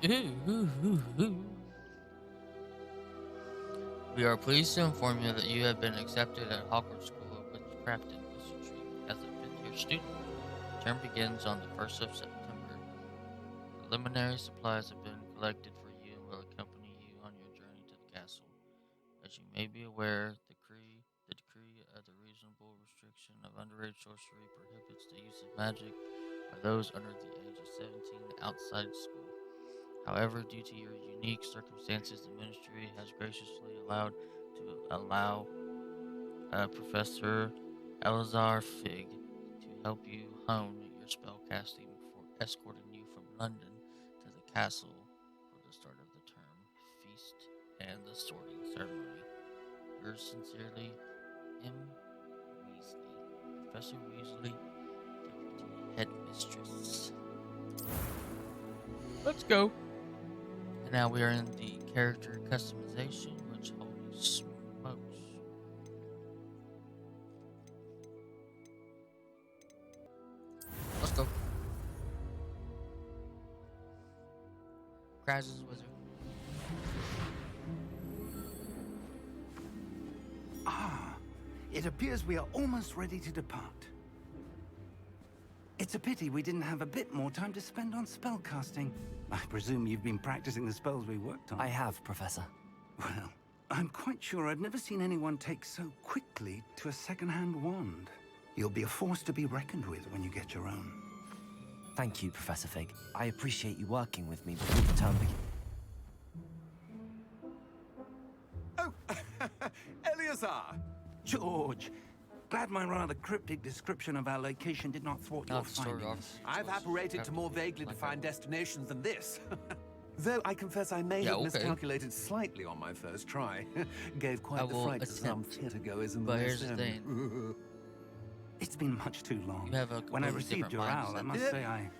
We are pleased to inform you that you have been accepted at Hogwarts School of Witchcraft and Wizardry as a fifth-year student. Term begins on the 1st of September. Preliminary supplies have been collected for you and will accompany you on your journey to the castle. As you may be aware, the decree of the reasonable restriction of underage sorcery prohibits the use of magic by those under the age of 17 outside school. However, due to your unique circumstances, the ministry has graciously allow Professor Elazar Fig to help you hone your spellcasting before escorting you from London to the castle for the start of the term feast and the sorting ceremony. Yours sincerely, M. Weasley, Professor Weasley, Deputy Headmistress. Let's go. And now we are in the character customization, which holy smokes. Let's go. Crisis Wizard. Ah, it appears we are almost ready to depart. It's a pity we didn't have a bit more time to spend on spellcasting. I presume you've been practicing the spells we worked on. I have, Professor. Well, I'm quite sure I've never seen anyone take so quickly to a second-hand wand. You'll be a force to be reckoned with when you get your own. Thank you, Professor Fig. I appreciate you working with me before the term begins. Oh, Eleazar! George, glad my rather cryptic description of our location did not thwart your findings. I've apparated to more vaguely defined destinations than this. Though I confess I may have miscalculated slightly on my first try. Gave quite the fright to some theatergoers in the But here's the thing. It's been much too long. You have a when I received your owl, I must say I...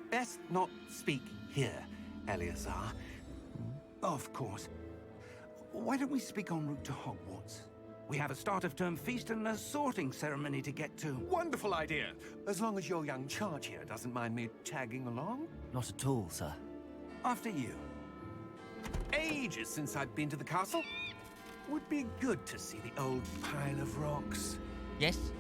Best not speak here, Eleazar. Of course. Why don't we speak en route to Hogwarts? We have a start-of-term feast and a sorting ceremony to get to. Wonderful idea! As long as your young charge here doesn't mind me tagging along. Not at all, sir. After you. Ages since I've been to the castle. Would be good to see the old pile of rocks. Yes.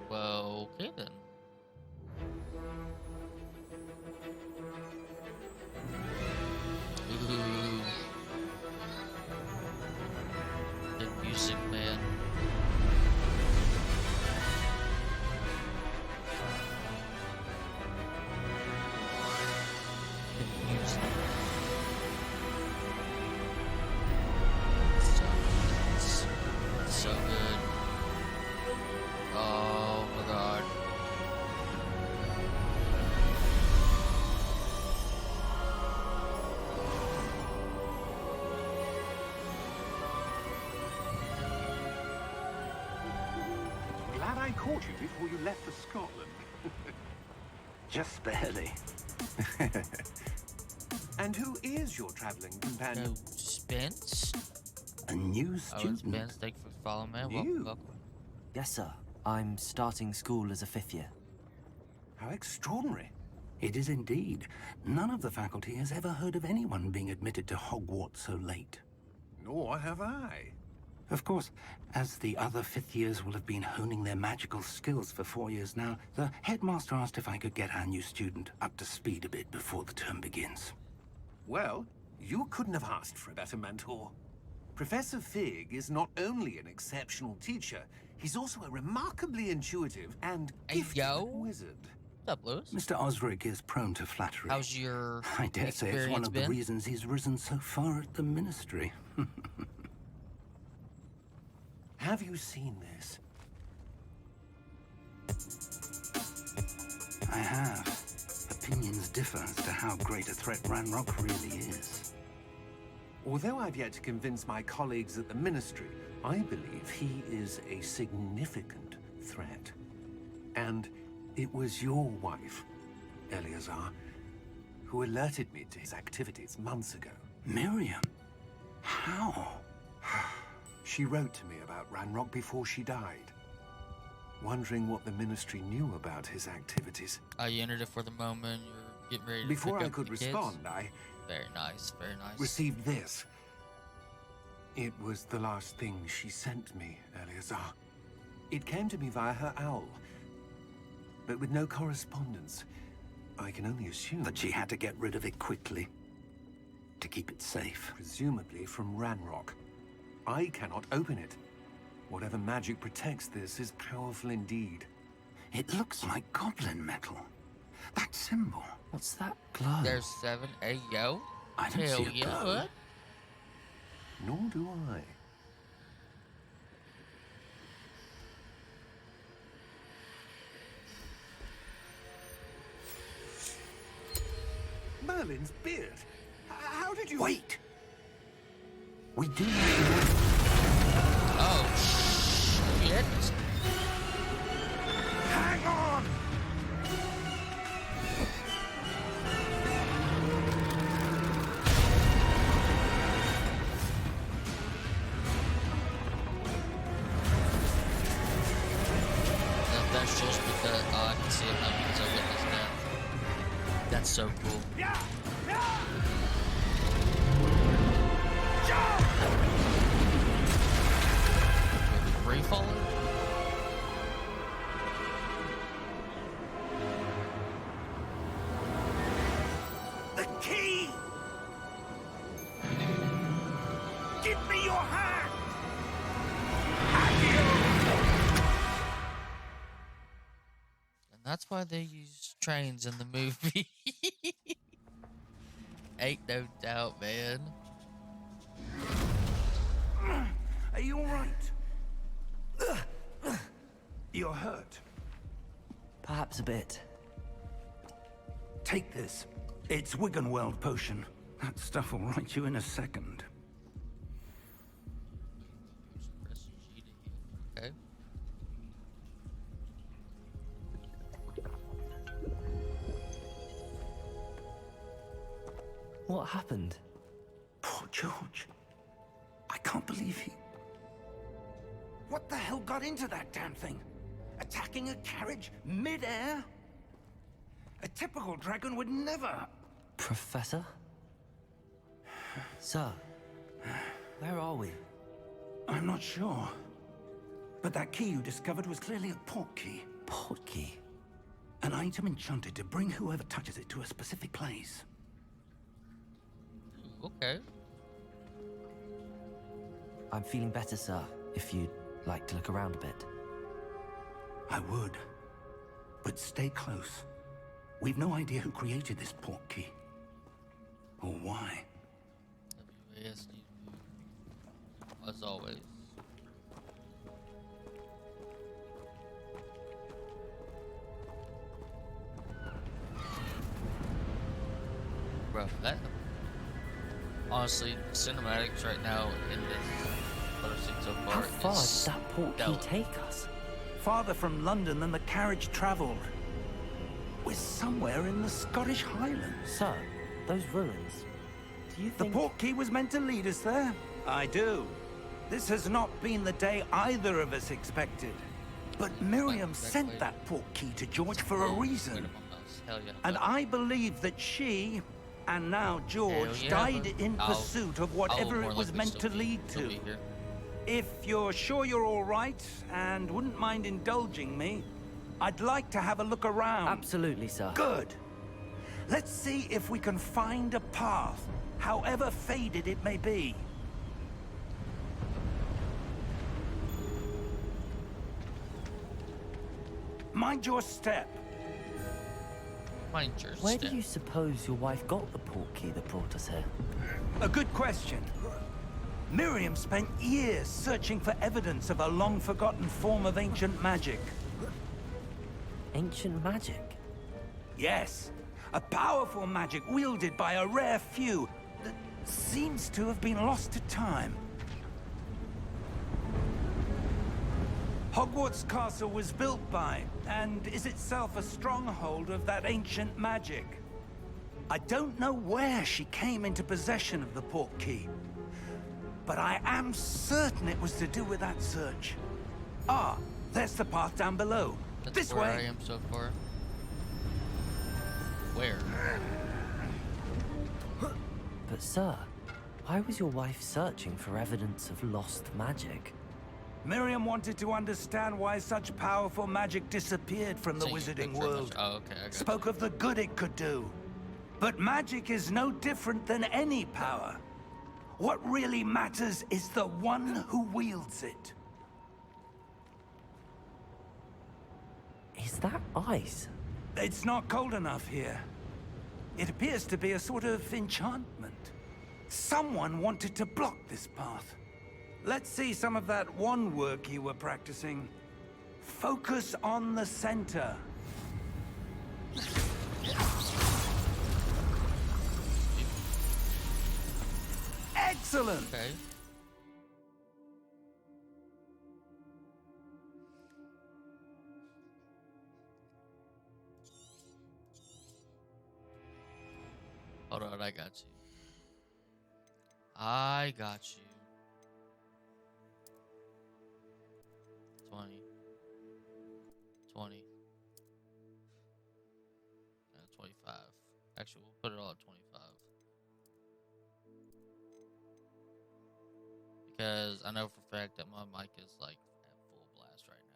Well, okay then. Ooh. The music, man. The music. So good. Oh my god. Glad I caught you before you left for Scotland. Just barely. And who is your traveling companion? No, Spence? A new Oh, student. Spence, thank you for following me. You? Welcome, welcome. Yes, sir. I'm starting school as a fifth year. How extraordinary. It is indeed. None of the faculty has ever heard of anyone being admitted to Hogwarts so late. Nor have I. Of course, as the other fifth years will have been honing their magical skills for 4 years now, the headmaster asked if I could get our new student up to speed a bit before the term begins. Well, you couldn't have asked for a better mentor. Professor Fig is not only an exceptional teacher, he's also a remarkably intuitive and gifted wizard. What's up, Lewis? Mr. Osric is prone to flattery. How's your I dare say it's one of the been? reasons he's risen so far at the ministry. Have you seen this? I have. Opinions differ as to how great a threat Ranrock really is. Although I've yet to convince my colleagues at the Ministry, I believe he is a significant threat. And it was your wife, Eleazar, who alerted me to his activities months ago. Miriam? How? She wrote to me about Ranrock before she died, wondering what the Ministry knew about his activities. You entered it for the moment. You're getting ready to Before pick I up could the respond, kids. I Very nice, very nice. received this. It was the last thing she sent me, Eleazar. It came to me via her owl, but with no correspondence. I can only assume That she had to get rid of it quickly to keep it safe. presumably from Ranrock. I cannot open it. Whatever magic protects this is powerful indeed. It looks like goblin metal. That symbol. What's that glow? There's 7. Hey, yo. I don't Hell see a yeah. glow. What? Nor do I. Merlin's beard. How did you... Wait! We do not Oh, shit. Hang on! That's just because I can see it now because I witnessed that. That's so cool. Free falling? The key! Give me your hand! And that's why they use trains in the movie. Ain't no doubt, man. Are you alright? You're hurt. Perhaps a bit. Take this. It's Wiggenweld potion. That stuff will right you in a second. Press G to heal. Okay. What happened? Poor George. I can't believe he... What the hell got into that damn thing? Attacking a carriage mid-air? A typical dragon would never... Professor? Sir, where are we? I'm not sure. But that key you discovered was clearly a port key. Port key? An item enchanted to bring whoever touches it to a specific place. Okay. I'm feeling better, sir, if you'd like to look around a bit. I would. But stay close. We've no idea who created this port key. Or why. WASD. As always. Bro, that... Honestly, cinematics right now in this first thing so far How far did is that port key stellar. take us? Farther from London than the carriage travelled. We're somewhere in the Scottish Highlands. Sir, those ruins. Do you The think... port key was meant to lead us there? I do. This has not been the day either of us expected. But Miriam sent that port key to George for a reason. Hell yeah. And I believe that she, and now George, yeah, died but in I'll- pursuit of whatever more it was likely meant still to be- lead still to. be here. If you're sure you're all right and wouldn't mind indulging me, I'd like to have a look around. Absolutely, sir. Good. Let's see if we can find a path, however faded it may be. Mind your step. Mind your Where step. do you suppose your wife got the port key that brought us here? A good question. Miriam spent years searching for evidence of a long-forgotten form of ancient magic. Ancient magic? Yes, a powerful magic wielded by a rare few that seems to have been lost to time. Hogwarts Castle was built by, and is itself a stronghold of that ancient magic. I don't know where she came into possession of the Portkey, but I am certain it was to do with that search. Ah, there's the path down below. That's This where way. I am so far. Where? But sir, why was your wife searching for evidence of lost magic? Miriam wanted to understand why such powerful magic disappeared from the Seeing your wizarding picture, world. Oh, okay, I got Spoke you. of the good it could do. But magic is no different than any power. What really matters is the one who wields it. Is that ice? It's not cold enough here. It appears to be a sort of enchantment. Someone wanted to block this path. Let's see some of that wand work you were practicing. Focus on the center. Excellent! Okay. Hold on, I got you. I got you. 20. 20. 25. Actually, we'll put it all at 25. Because I know for a fact that my mic is like at full blast right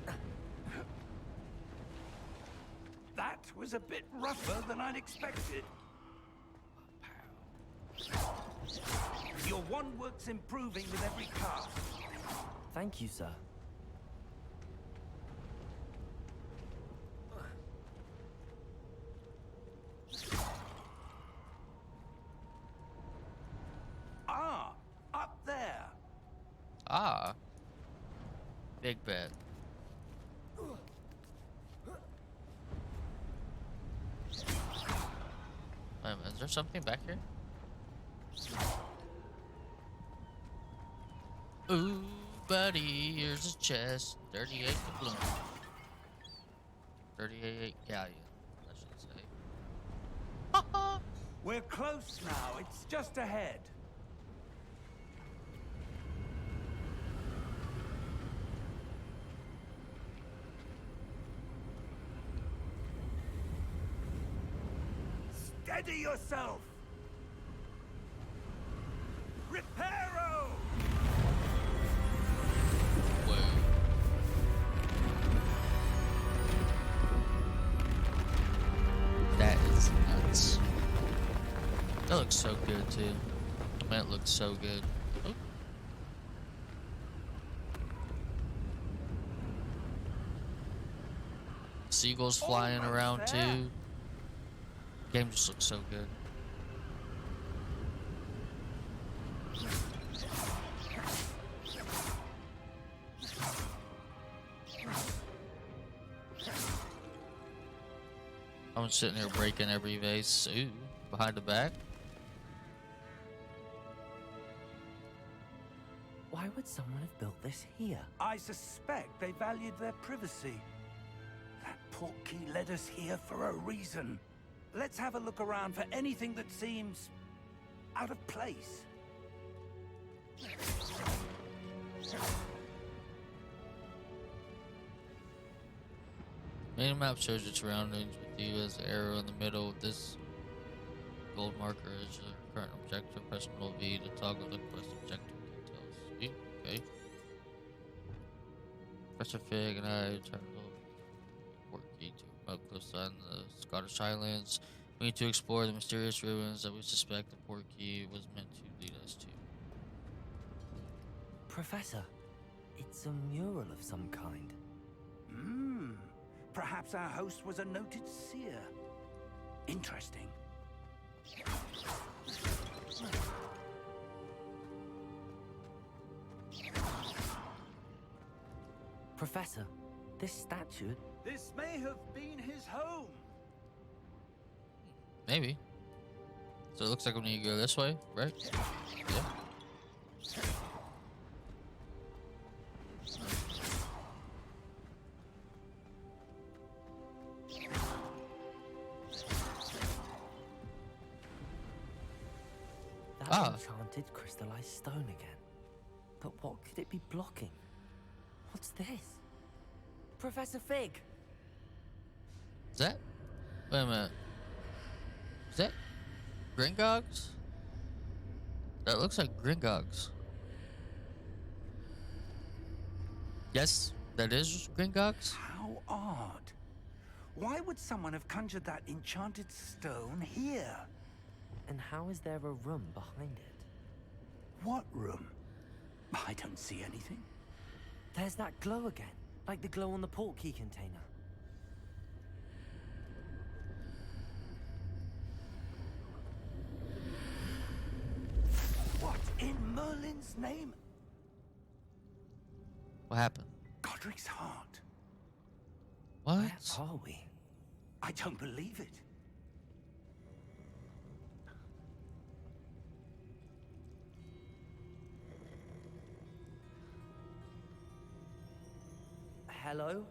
now. That was a bit rougher than I'd expected. Your wand work's improving with every cast. Thank you, sir. Ah, up there. Ah. Big bet. Wait a minute, is there something back here? Ooh, buddy, here's a chest. 38 to bloom. 38 galleon, I should say. We're close now. It's just ahead. Steady yourself. Reparo! Whoa. That is nuts. That looks so good too. Man, it looks so good. Oh. Seagulls flying Almost around there. too. Game just looks so good. I'm sitting here breaking every vase. Ooh, behind the back. Why would someone have built this here? I suspect they valued their privacy. That Portkey led us here for a reason. Let's have a look around for anything that seems out of place. Main map shows your surroundings with you as the arrow in the middle. This gold marker is your current objective. Press Control V to toggle the quest objective details. Sweet, okay. Professor Fig and I turn the Portkey to remote close on the Scottish Highlands. We need to explore the mysterious ruins that we suspect the Portkey was meant to lead us to. Professor, it's a mural of some kind. Perhaps our host was a noted seer. Interesting. Professor, this statue... This may have been his home. Maybe. So it looks like we need to go this way, right? Yeah. That enchanted crystallized stone again. But what could it be blocking? What's this? Professor Fig! Is that? Wait a minute. Is that Gringotts? That looks like Gringotts. Yes, that is Gringotts. How odd. Why would someone have conjured that enchanted stone here? And how is there a room behind it? What room? I don't see anything. There's that glow again, like the glow on the portkey container. What in Merlin's name? What happened? Godric's heart. What? Where are we? I don't believe it. Hello?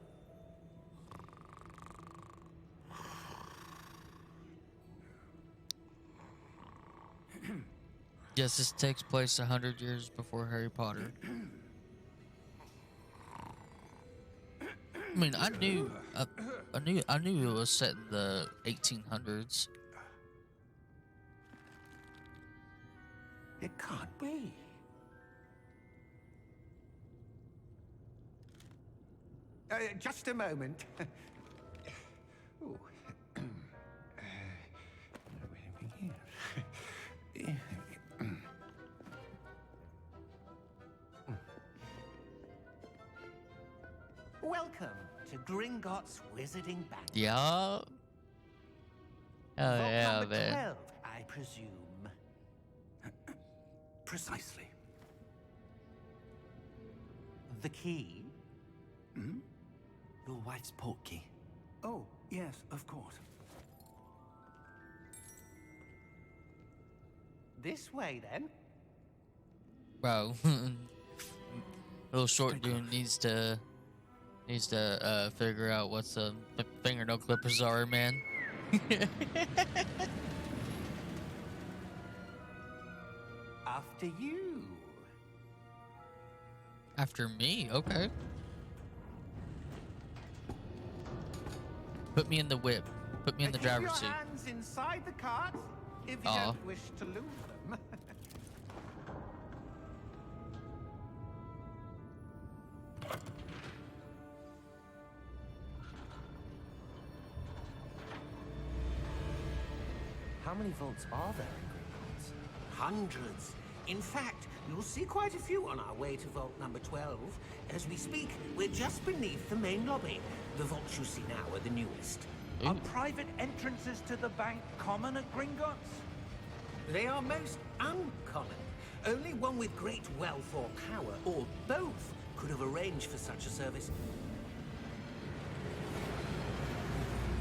Yes, this takes place 100 years before Harry Potter. I mean, I knew it was set in the 1800s. It can't be. Just a moment. Ooh. Welcome to Gringotts Wizarding Bank. Yeah. Oh Vault yeah, number man. 12, I presume. Precisely. The key? Hmm? Your wife's portkey. Oh, yes, of course. This way, then. Bro, little short dude needs to figure out what's the fingernail clippers are, man. After you. After me, okay. Put me in the whip. Put me in the Keep driver's your seat. hands inside the cart if you Aw. don't wish to lose them. How many vaults are there in Gringotts? Hundreds. In fact, you'll see quite a few on our way to vault number 12. As we speak, we're just beneath the main lobby. The vaults you see now are the newest. Ooh. Are private entrances to the bank common at Gringotts? They are most uncommon. Only one with great wealth or power, or both, could have arranged for such a service.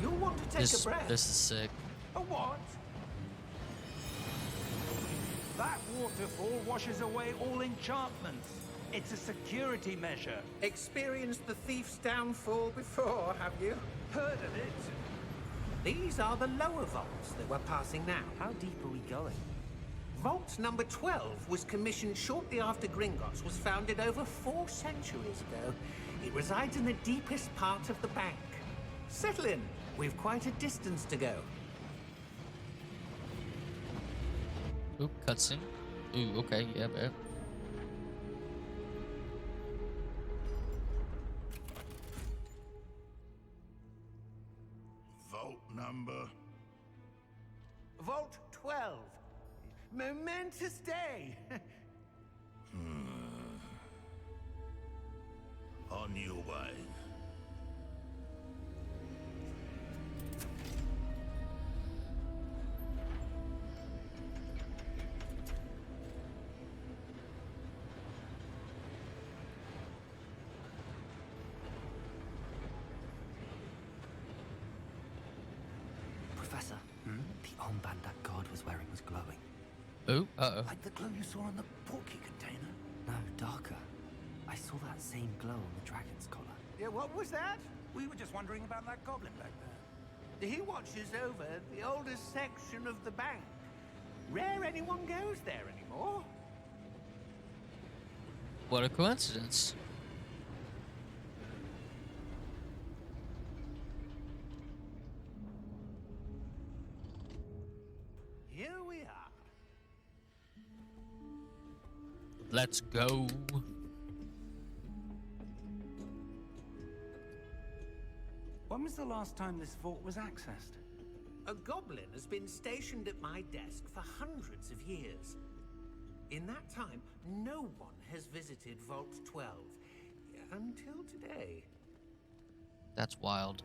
You'll want to take a breath. This is sick. A what? That waterfall washes away all enchantments. It's a security measure. Experienced the thief's downfall before, have you? Heard of it? These are the lower vaults that we're passing now. How deep are we going? Vault number 12 was commissioned shortly after Gringotts was founded over 4 centuries ago. It resides in the deepest part of the bank. Settle in. We've quite a distance to go. Ooh, cutscene. Ooh, okay, yeah, man. Vault number. Vault 12. Momentous day. On your way. Professor, the armband that guard was wearing was glowing. Oh, uh-oh. Like the glow you saw in the porky container? No, darker. I saw that same glow on the dragon's collar. Yeah, what was that? We were just wondering about that goblin back there. He watches over the oldest section of the bank. Rare anyone goes there anymore. What a coincidence. Here we are. Let's go. When was the last time this vault was accessed? A goblin has been stationed at my desk for hundreds of years. In that time, no one has visited Vault 12 until today. That's wild.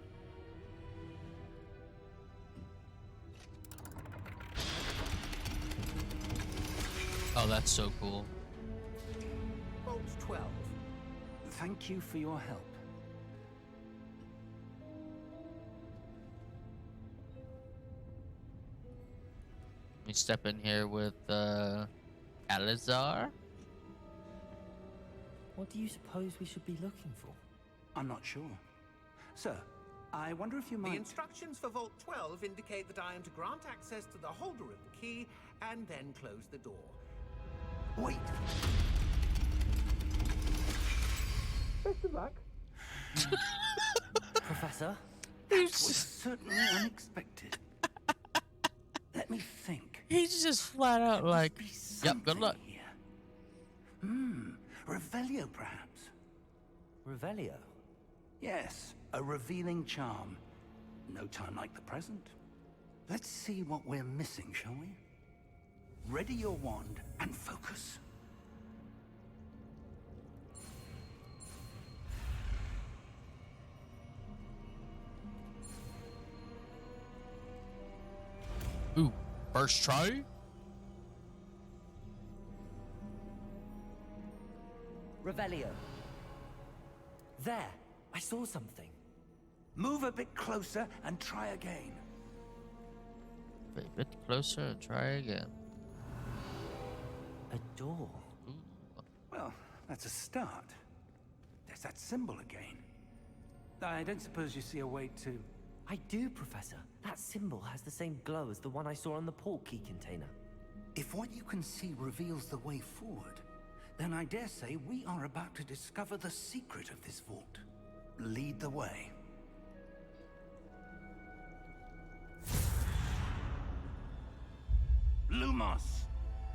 Oh, that's so cool. Vault 12. Thank you for your help. Let me step in here with Alizar. What do you suppose we should be looking for? I'm not sure. Sir, I wonder if you The might... instructions for Vault 12 indicate that I am to grant access to the holder of the key and then close the door. Wait! Best of luck. Professor? That was certainly unexpected. Let me think. He's just flat out like, Be yep, good something luck. here. Revelio, perhaps? Revelio? Yes, a revealing charm. No time like the present. Let's see what we're missing, shall we? Ready your wand and focus. Ooh, first try? Revelio. There, I saw something. Move a bit closer and try again. A bit closer and try again. A door. Ooh. Well, that's a start. There's that symbol again. I don't suppose you see a way to... I do, Professor. That symbol has the same glow as the one I saw on the port key container. If what you can see reveals the way forward, then I dare say we are about to discover the secret of this vault. Lead the way. Lumos!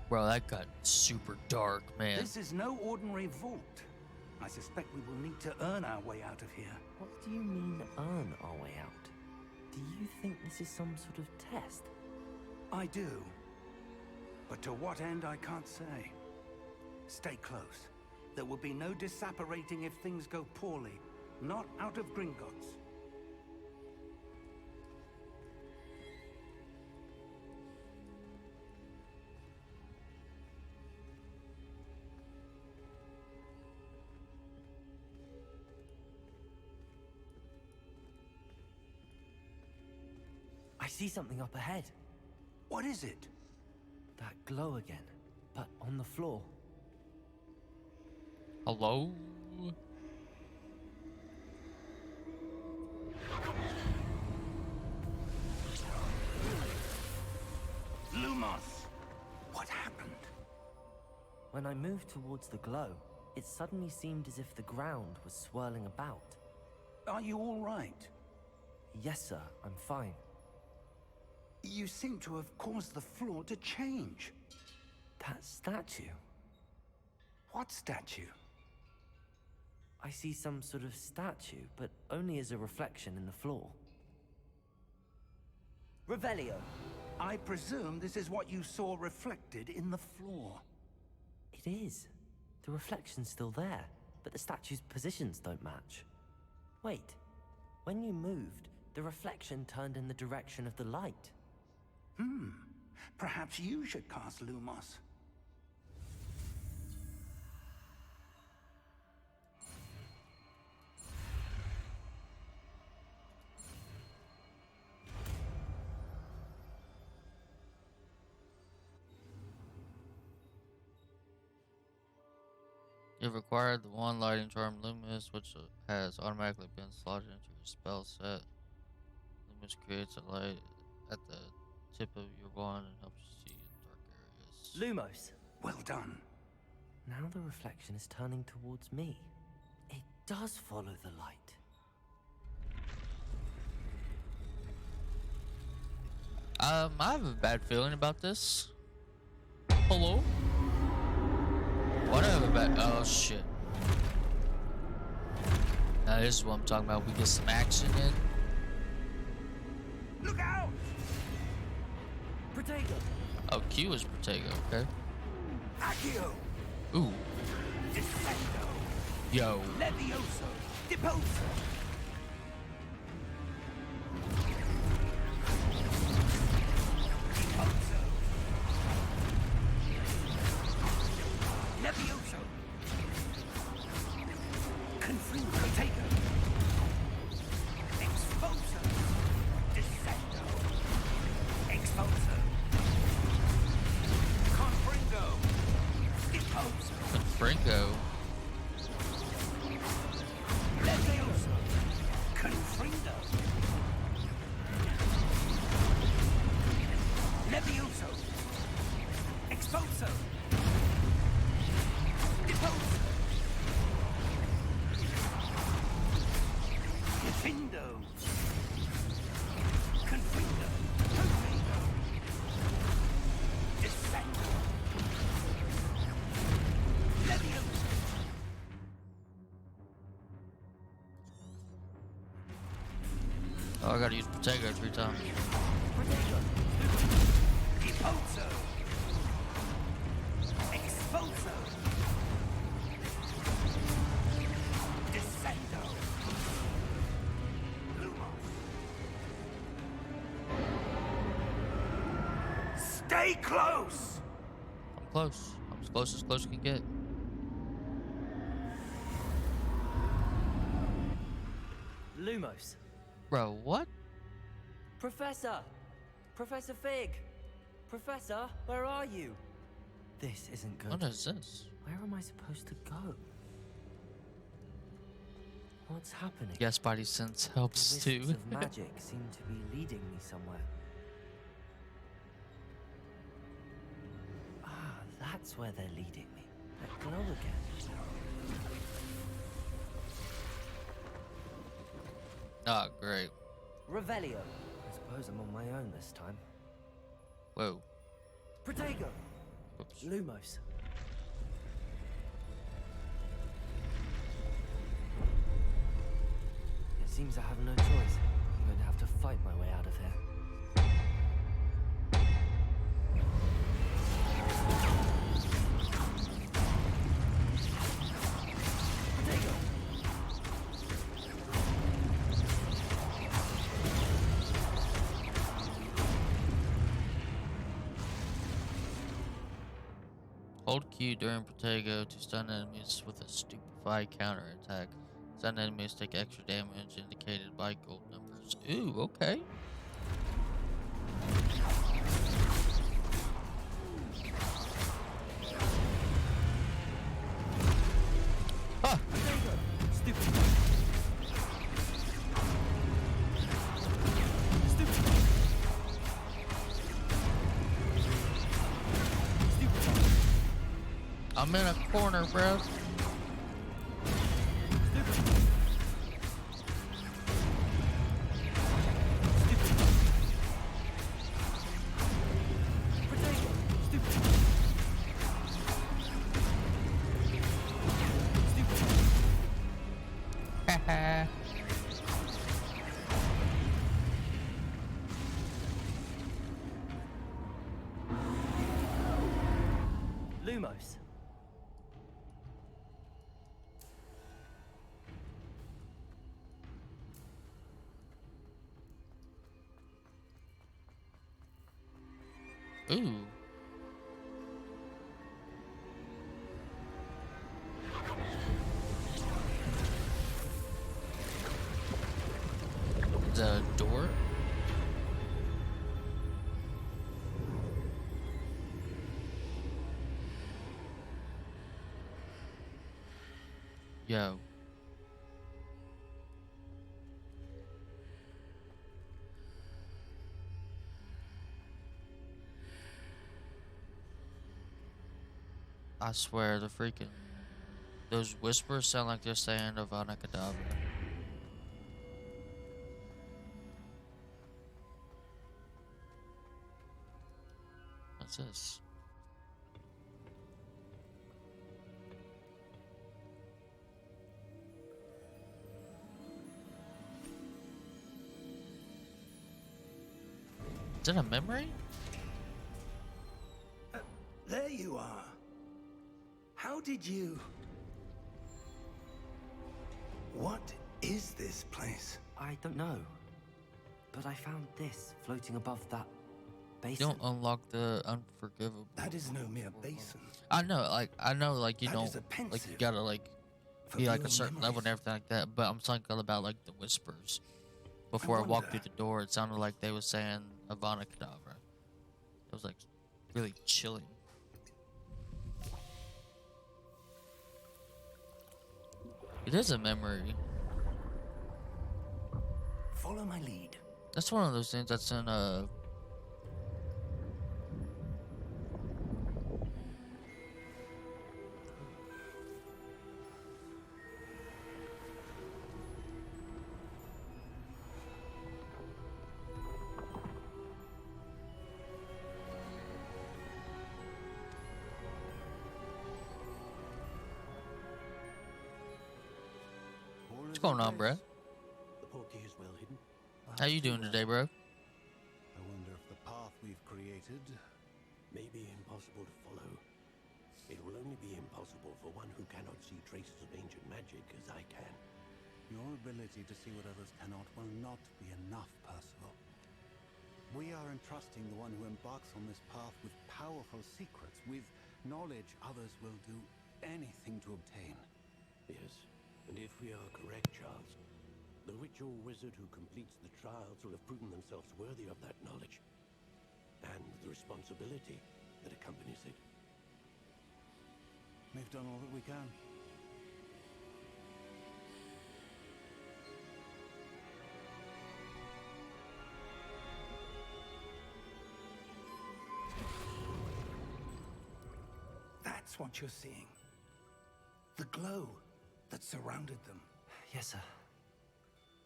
Bro, that got super dark, man. This is no ordinary vault. I suspect we will need to earn our way out of here. What do you mean, earn our way out? Do you think this is some sort of test? I do. But to what end, I can't say. Stay close. There will be no disapparating if things go poorly. Not out of Gringotts. I see something up ahead. What is it? That glow again, but on the floor. Hello? Lumos! What happened? When I moved towards the glow, it suddenly seemed as if the ground was swirling about. Are you all right? Yes, sir, I'm fine. You seem to have caused the floor to change. That statue. What statue? I see some sort of statue, but only as a reflection in the floor. Revelio. I presume this is what you saw reflected in the floor. It is. The reflection's still there, but the statue's positions don't match. Wait. When you moved, the reflection turned in the direction of the light. Perhaps you should cast Lumos. You've acquired the one lighting charm Luminous, which has automatically been slotted into your spell set. Luminous creates a light at the tip of your wand and helps you see in dark areas. Lumos! Well done. Now the reflection is turning towards me. It does follow the light. I have a bad feeling about this. Hello? What I have a bad... Oh, shit. Now, this is what I'm talking about. We get some action in. Look out! Protego! Oh, Q is Protego, okay. Accio! Ooh. Descendo! Yo. Levioso! Deposo! Deposo! Levioso! Confringo! Protego! Exposo! Descendo! Exposo! Confringo! Deposo! Confringo. Levioso! Confringo! Levioso! Exposo! Deposo! Defindo! Confringo! Confringo! Descendo! Levioso! Oh, I gotta use Protego 3 times. Deposo! Exposo! Descendo! Lumos! Stay close! I'm close. I'm as close as can get. Lumos! Bro, what? Professor! Professor Fig! Professor, where are you? This isn't good. What is this? Where am I supposed to go? What's happening? Yeah, Spidey sense helps The too. wisps of magic seem to be leading me somewhere. Ah, that's where they're leading me. That glow again. Ah, great. Revelio. I suppose I'm on my own this time. Whoa. Protego! Oops. Lumos. It seems I have no choice. I'm going to have to fight my way out of here. Protego! Hold Q during Protego to stun enemies with a Stupefy counterattack. Stun enemies take extra damage indicated by gold numbers. Ooh, okay. Ah! Stupid. Stupid. Stupid. I'm in a corner, bro. Lumos. Ooh. The door? Yo. I swear, the freaking... Those whispers sound like they're saying Avada Kedavra. What's this? Is it a memory? There you are. How did you... What is this place? I don't know. But I found this floating above that You basin. don't unlock the unforgivable. That is no mere basin. I know, like you That don't, is a like you pensive gotta like for be like pure a certain level and memories. everything like that. But I'm talking about like the whispers. Before I walked through wonder- the door, it sounded like they were saying Avada Kedavra. It was like really chilling. It is a memory. Follow my lead. That's one of those things that's in What's going on, bro? The portkey is well hidden. How you doing today, bro? I wonder if the path we've created may be impossible to follow. It will only be impossible for one who cannot see traces of ancient magic as I can. Your ability to see what others cannot will not be enough, Percival. We are entrusting the one who embarks on this path with powerful secrets, with knowledge others will do anything to obtain. Yes, and if we are correct, Charles, the ritual wizard who completes the trials will have proven themselves worthy of that knowledge, and the responsibility that accompanies it. We've done all that we can. That's what you're seeing. The glow that surrounded them. Yes, sir.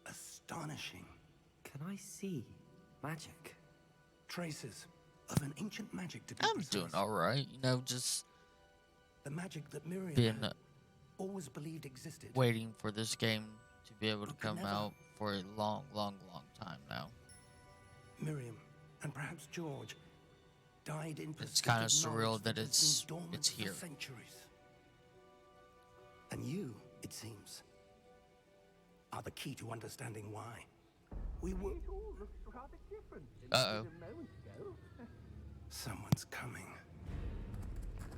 Astonishing. Can I see magic? Traces of an ancient magic to be I'm precise. doing alright, you know, just The magic that Miriam being had always believed existed. waiting for this game to be able to But could come never- out for a long, long, long time now. Miriam, and perhaps George, died in It's pursuit kinda of surreal knowledge that has it's- been dormant it's for here. centuries. And you, it seems, are the key to understanding why. We were... Uh-oh. Someone's coming.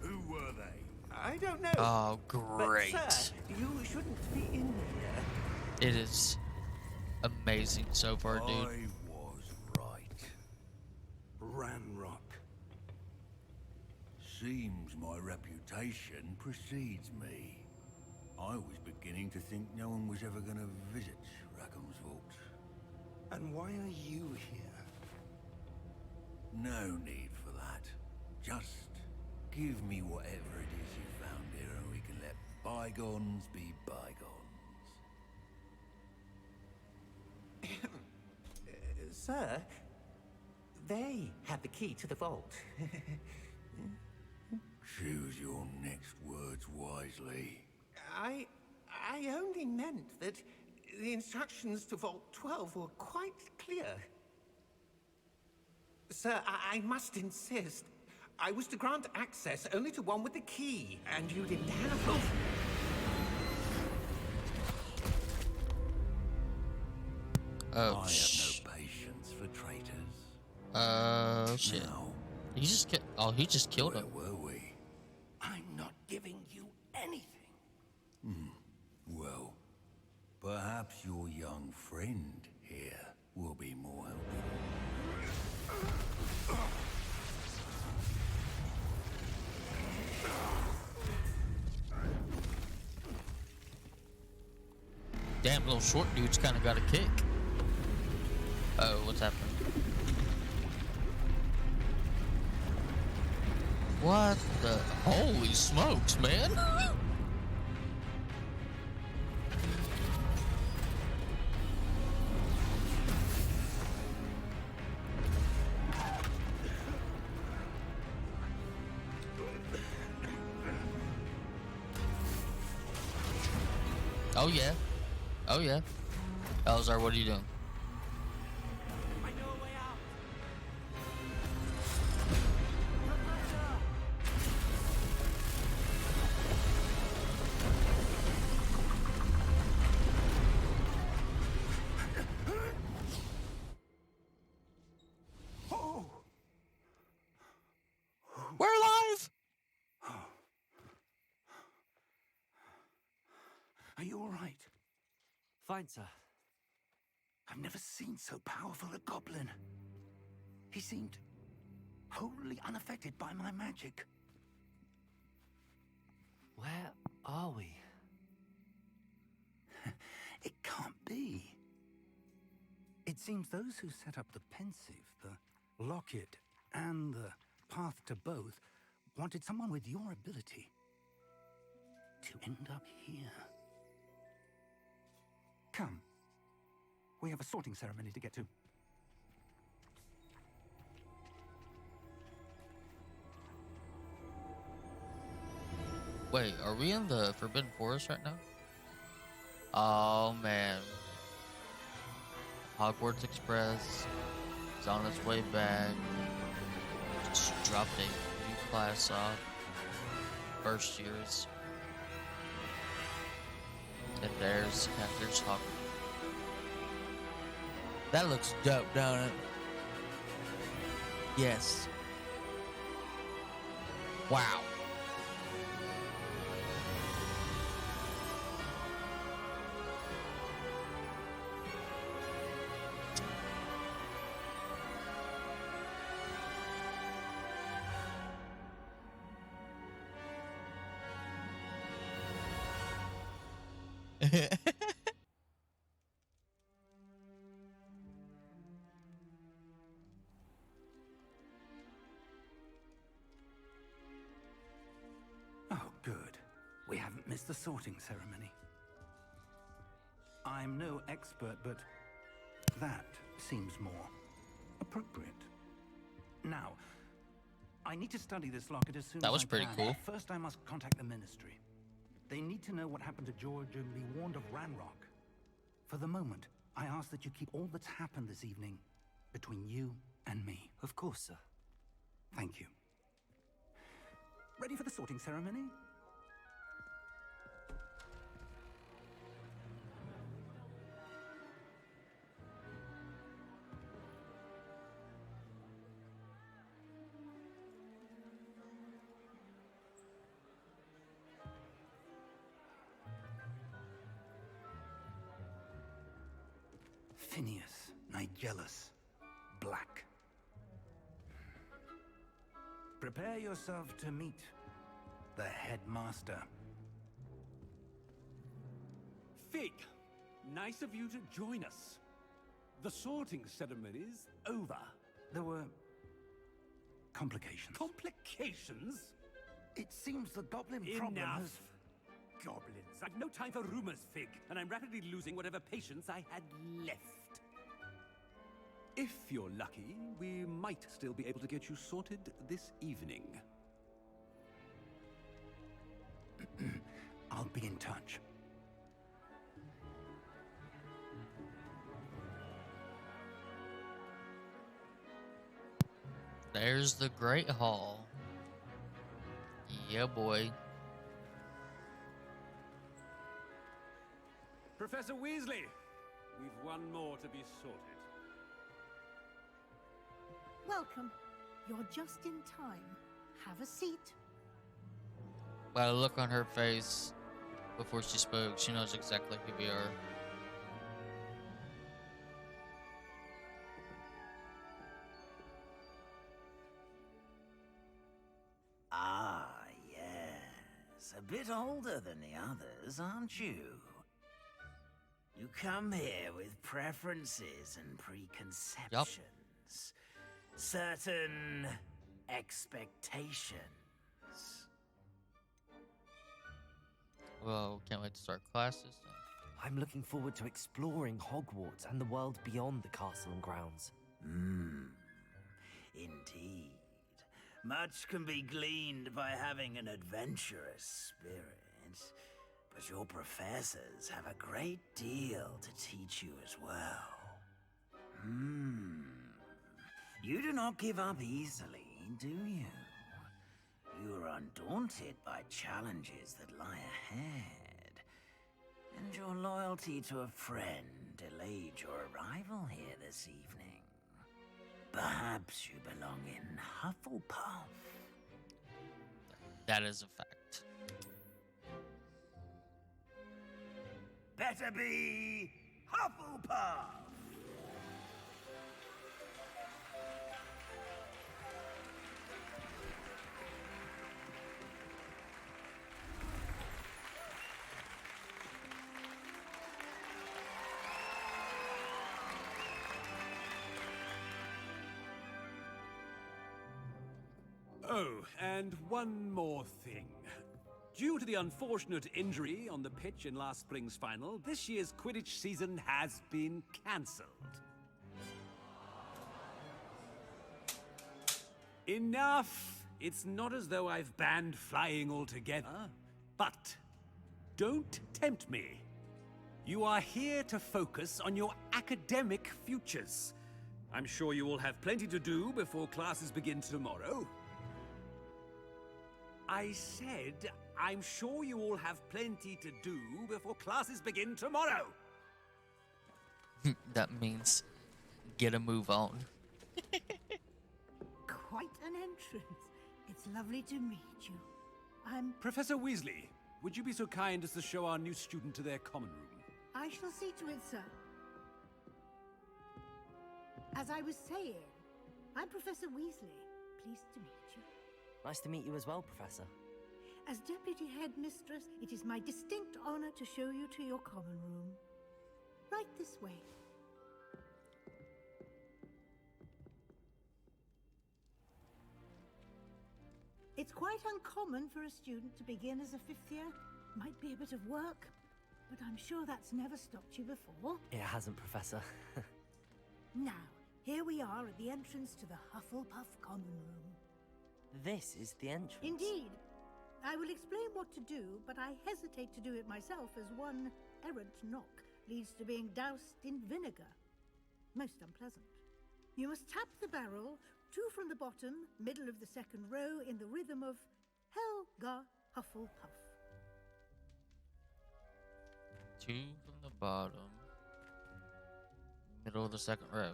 Who were they? I don't know. Oh, great. But, sir, you shouldn't be in here. It is amazing so far, dude. I was right. Ranrock. Seems my reputation precedes me. I was beginning to think no one was ever going to visit Rackham's vault. And why are you here? No need for that. Just give me whatever it is you found here and we can let bygones be bygones. Sir, they have the key to the vault. Choose your next words wisely. I only meant that the instructions to Vault 12 were quite clear. Sir, I must insist. I was to grant access only to one with the key, and you didn't have... Oh, I have no patience for traitors. Shit. Now, He just he just killed where him. were we? I'm not giving you anything. Well, perhaps your young friend here will be more helpful. Damn, little short dude's kind of got a kick. Oh, what's happening? What the? Holy smokes, man! Oh yeah. Oh yeah. Elzar, what are you doing? We're alive! Are you all right? Fine, sir. I've never seen so powerful a goblin. He seemed wholly unaffected by my magic. Where are we? It can't be. It seems those who set up the pensive, the locket, and the path to both wanted someone with your ability to end up here. Come. We have a sorting ceremony to get to. Wait, are we in the Forbidden Forest right now? Oh man. Hogwarts Express is on its way back. Just dropped a new class off. First years. And there's Hogwarts. That looks dope, don't it? Yes. Wow. Oh, good. We haven't missed the sorting ceremony. I'm no expert, but that seems more appropriate. Now, I need to study this locket as soon as I can. That was pretty cool. But first, I must contact the Ministry. They need to know what happened to George and be warned of Ranrock. For the moment, I ask that you keep all that's happened this evening between you and me. Of course, sir. Thank you. Ready for the sorting ceremony? Phineas, Nigellus, Black. Prepare yourself to meet the headmaster. Fig, nice of you to join us. The sorting ceremony's over. There were complications. Complications? It seems the goblin problem Enough. has... Goblins. I've no time for rumors, Fig, and I'm rapidly losing whatever patience I had left. If you're lucky, we might still be able to get you sorted this evening. I'll be in touch. There's the Great Hall. Yeah, boy. Professor Weasley, we've one more to be sorted. Welcome. You're just in time. Have a seat. By the look on her face before she spoke, she knows exactly who we are. Ah, yes. A bit older than the others, aren't you? You come here with preferences and preconceptions. Certain expectations. Well, can't wait to start classes then. I'm looking forward to exploring Hogwarts and the world beyond the castle and grounds. Indeed. Much can be gleaned by having an adventurous spirit, but your professors have a great deal to teach you as well. You do not give up easily, do you? You are undaunted by challenges that lie ahead, and your loyalty to a friend delayed your arrival here this evening. Perhaps you belong in Hufflepuff. That is a fact. Better be Hufflepuff! Oh, and one more thing. Due to the unfortunate injury on the pitch in last spring's final, this year's Quidditch season has been cancelled. Enough! It's not as though I've banned flying altogether. But don't tempt me. You are here to focus on your academic futures. I'm sure you will have plenty to do before classes begin tomorrow. I said, I'm sure you all have plenty to do before classes begin tomorrow. That means get a move on. Quite an entrance. It's lovely to meet you. I'm... Professor Weasley, would you be so kind as to show our new student to their common room? I shall see to it, sir. As I was saying, I'm Professor Weasley. Pleased to meet you. Nice to meet you as well, Professor. As Deputy Headmistress, it is my distinct honor to show you to your common room. Right this way. It's quite uncommon for a student to begin as a fifth year. Might be a bit of work, but I'm sure that's never stopped you before. It hasn't, Professor. Now, here we are at the entrance to the Hufflepuff common room. This is the entrance. Indeed. I will explain what to do, but I hesitate to do it myself as one errant knock leads to being doused in vinegar. Most unpleasant. You must tap the barrel, 2 from the bottom, middle of the second row, in the rhythm of Helga Hufflepuff. 2 from the bottom, middle of the second row.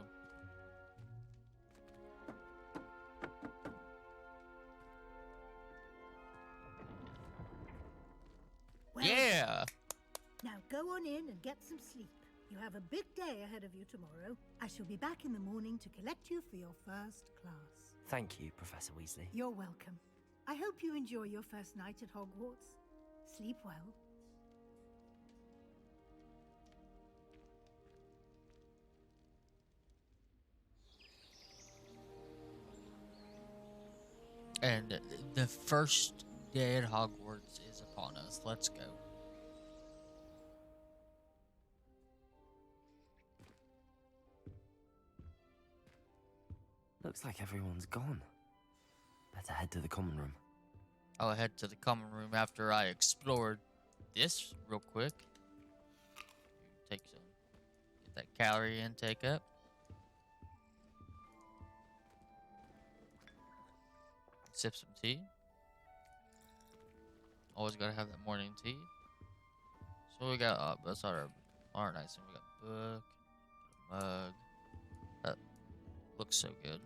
Well, Yeah! now go on in and get some sleep. You have a big day ahead of you tomorrow. I shall be back in the morning to collect you for your first class. Thank you, Professor Weasley. You're welcome. I hope you enjoy your first night at Hogwarts. Sleep well. And the first day at Hogwarts is upon us. Let's go. Looks like everyone's gone. Better head to the common room. I'll head to the common room after I explored this real quick. Take some. Get that calorie intake up. Sip some tea. Always gotta have that morning tea. So we got that's our nice one. We got book, mug. That looks so good.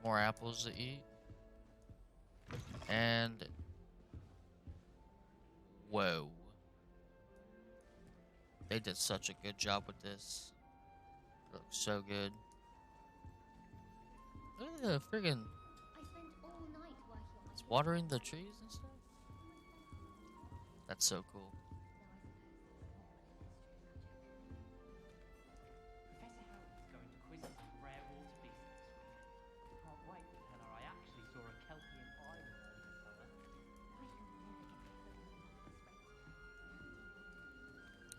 More apples to eat. And whoa. They did such a good job with this. Looks so good. Look at the friggin' it's watering the trees and stuff. That's so cool. Professor Howard's going to quiz us on rare water beasts next week. Can't wait to tell her I actually saw a Kelpian eye with her this summer.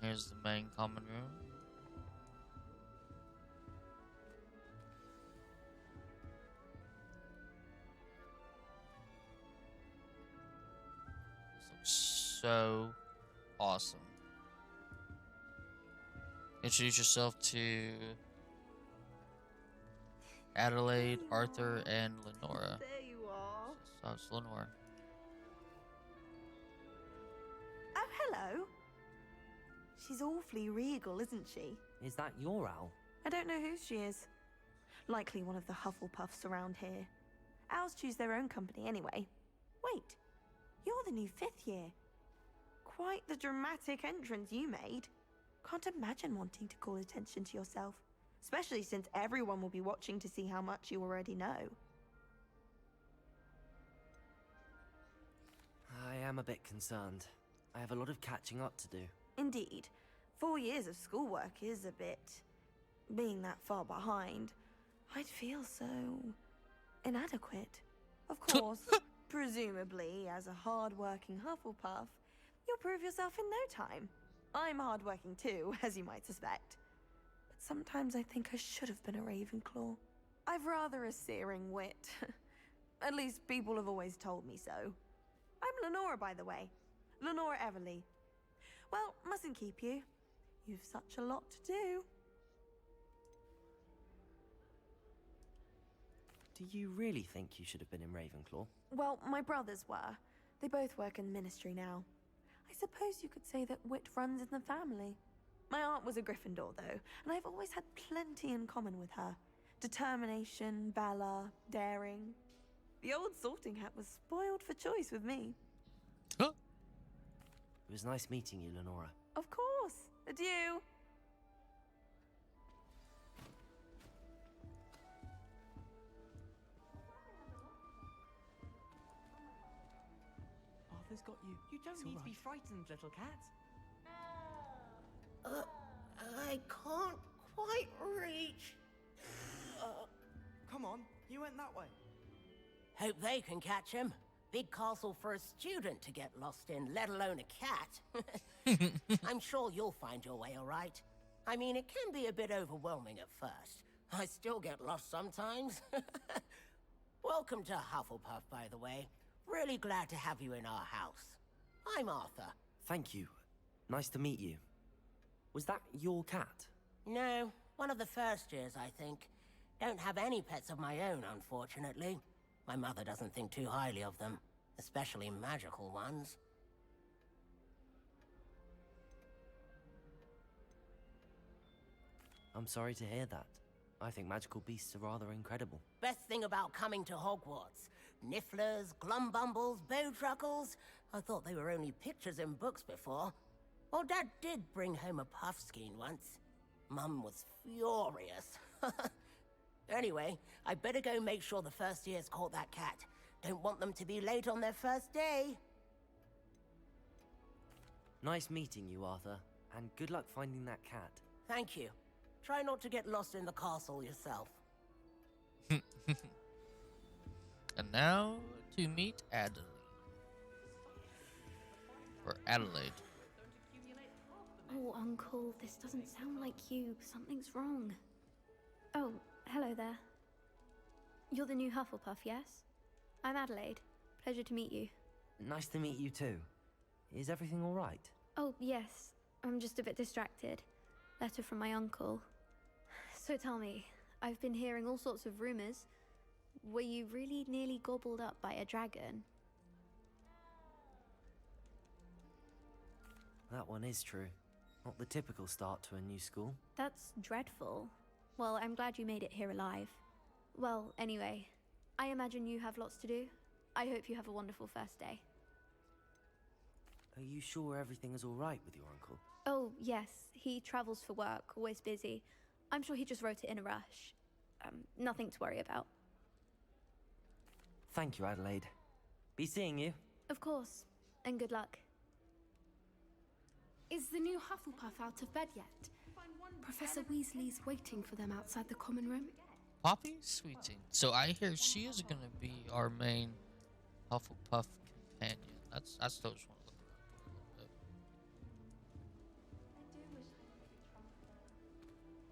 Here's the main common room. So awesome. Introduce yourself to Adelaide, Arthur, and Lenora. There you are. So it's Lenora. Oh, hello. She's awfully regal, isn't she? Is that your owl? I don't know who she is. Likely one of the Hufflepuffs around here. Owls choose their own company anyway. Wait, you're the new 5th year. Quite the dramatic entrance you made. Can't imagine wanting to call attention to yourself, especially since everyone will be watching to see how much you already know. I am a bit concerned. I have a lot of catching up to do. Indeed. 4 years of schoolwork is a bit... Being that far behind, I'd feel so... inadequate. Of course, presumably, as a hard-working Hufflepuff, you'll prove yourself in no time. I'm hard-working too, as you might suspect. But sometimes I think I should have been a Ravenclaw. I've rather a searing wit. At least people have always told me so. I'm Lenora, by the way. Lenora Everly. Well, mustn't keep you. You've such a lot to do. Do you really think you should have been in Ravenclaw? Well, my brothers were. They both work in the ministry now. I suppose you could say that wit runs in the family. My aunt was a Gryffindor, though, and I've always had plenty in common with her. Determination, valor, daring. The old sorting hat was spoiled for choice with me. Huh? It was nice meeting you, Lenora. Of course. Adieu. Arthur's got you. You don't need to be frightened, little cat. I can't quite reach. Come on, you went that way. Hope they can catch him. Big castle for a student to get lost in, let alone a cat. I'm sure you'll find your way all right. I mean, it can be a bit overwhelming at first. I still get lost sometimes. Welcome to Hufflepuff, by the way. Really glad to have you in our house. I'm Arthur. Thank you. Nice to meet you. Was that your cat? No, one of the first years, I think. Don't have any pets of my own, unfortunately. My mother doesn't think too highly of them, especially magical ones. I'm sorry to hear that. I think magical beasts are rather incredible. Best thing about coming to Hogwarts. Nifflers, Glumbumbles, Bowtruckles. I thought they were only pictures in books before. Well, Dad did bring home a Puffskein once. Mum was furious. Anyway, I better go make sure the first years caught that cat. Don't want them to be late on their first day. Nice meeting you, Arthur. And good luck finding that cat. Thank you. Try not to get lost in the castle yourself. And now to meet Adelaide. Or Adelaide. Oh, Uncle, this doesn't sound like you. Something's wrong. Oh, hello there. You're the new Hufflepuff, yes? I'm Adelaide. Pleasure to meet you. Nice to meet you too. Is everything all right? Oh, yes. I'm just a bit distracted. Letter from my uncle. So tell me, I've been hearing all sorts of rumors. Were you really nearly gobbled up by a dragon? That one is true. Not the typical start to a new school. That's dreadful. Well, I'm glad you made it here alive. Well, anyway, I imagine you have lots to do. I hope you have a wonderful first day. Are you sure everything is all right with your uncle? Oh, yes. He travels for work, always busy. I'm sure he just wrote it in a rush. Nothing to worry about. Thank you, Adelaide. Be seeing you. Of course, and good luck. Is the new Hufflepuff out of bed yet? Professor Weasley's waiting for them outside the common room. Poppy Sweeting. So I hear she is going to be our main Hufflepuff companion. That's I still just want to look around a little bit.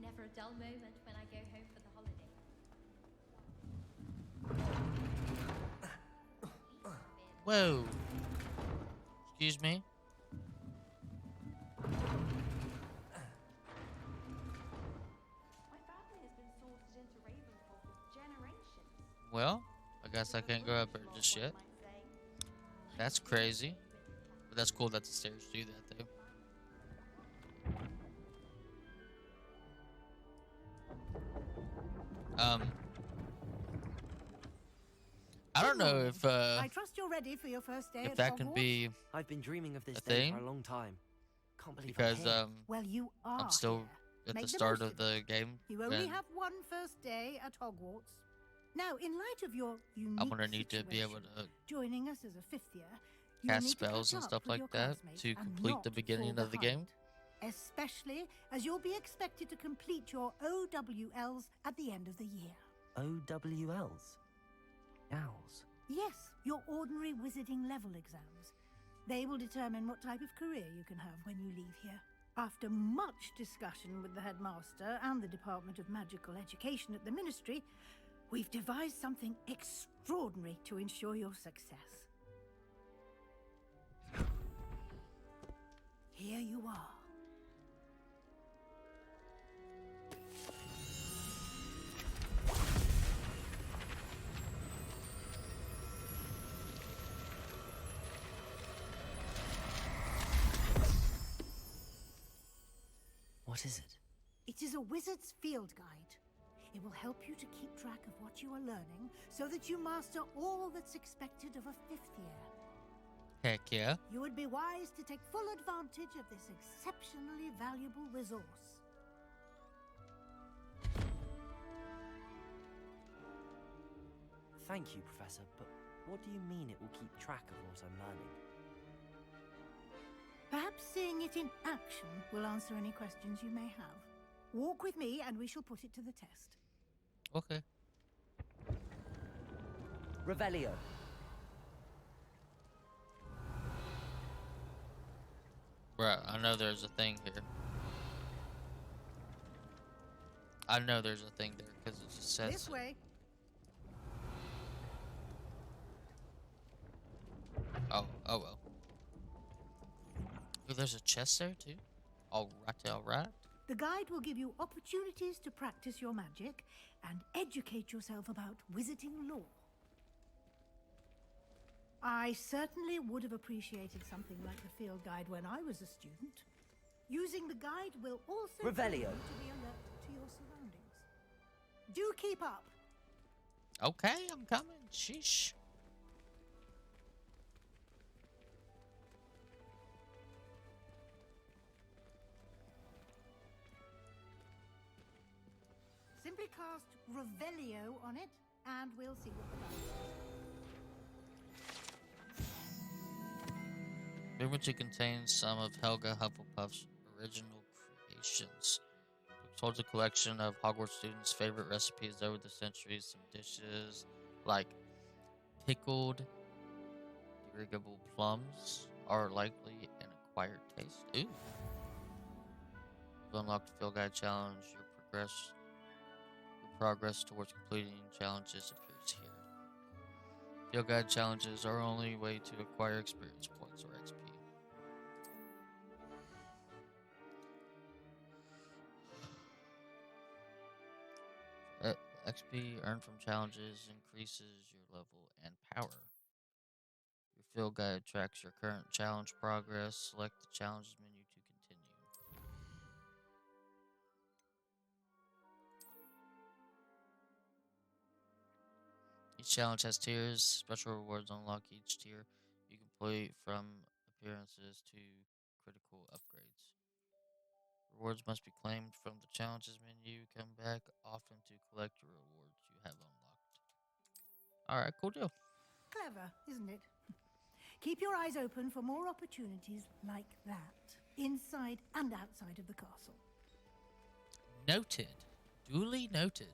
Never a dull moment when I go home for the holiday. Whoa. Excuse me. Well, I guess I can't go up there just yet. That's crazy. But that's cool that the stairs do that, though. I don't know if I trust you're ready for your first day if at that Hogwarts. can be I've been dreaming of this a day thing, for a long time. Can't believe because well, you are I'm still here. at Make the the start most of the game. You only and have one first day at Hogwarts. Now, in light of your unique I'm gonna need to be able situation, to joining us as a fifth year, you cast need to spells catch and up stuff with your like that classmates to and complete the not beginning fall of the game. behind, especially as you'll be expected to complete your OWLs at the end of the year. OWLs? Owls? Yes, your ordinary wizarding level exams. They will determine what type of career you can have when you leave here. After much discussion with the headmaster and the Department of Magical Education at the Ministry, we've devised something extraordinary to ensure your success. Here you are. What is it? It is a wizard's field guide. It will help you to keep track of what you are learning so that you master all that's expected of a fifth year. Heck yeah. You would be wise to take full advantage of this exceptionally valuable resource. Thank you, Professor, but what do you mean it will keep track of what I'm learning? Perhaps seeing it in action will answer any questions you may have. Walk with me and we shall put it to the test. Okay. Revelio. Bruh, I know there's a thing here. I know there's a thing there because it just says This it. way. Oh well. Oh, there's a chest there too? Alright. The guide will give you opportunities to practice your magic and educate yourself about wizarding lore. I certainly would have appreciated something like the field guide when I was a student. Using the guide will also Revelio. help you to be alert to your surroundings. Do keep up. Okay, I'm coming. Sheesh. Simply cast Revelio on it, and we'll see what the guide says. Remember to contain some of Helga Hufflepuff's original creations. Which holds a collection of Hogwarts students' favorite recipes over the centuries. Some dishes like pickled irrigable plums are likely an acquired taste. Ooh. You've unlocked the Field Guide Challenge. Your progress towards completing challenges appears here. Field Guide challenges are only way to acquire experience points or XP. XP earned from challenges increases your level and power. Your field guide tracks your current challenge progress. Select the challenges menu to continue. Each challenge has tiers. Special rewards unlock each tier. You complete from appearances to critical upgrades. Rewards must be claimed from the challenges menu. Come back often to collect your rewards you have unlocked. Alright, cool deal. Clever, isn't it? Keep your eyes open for more opportunities like that, inside and outside of the castle. Noted. Duly noted.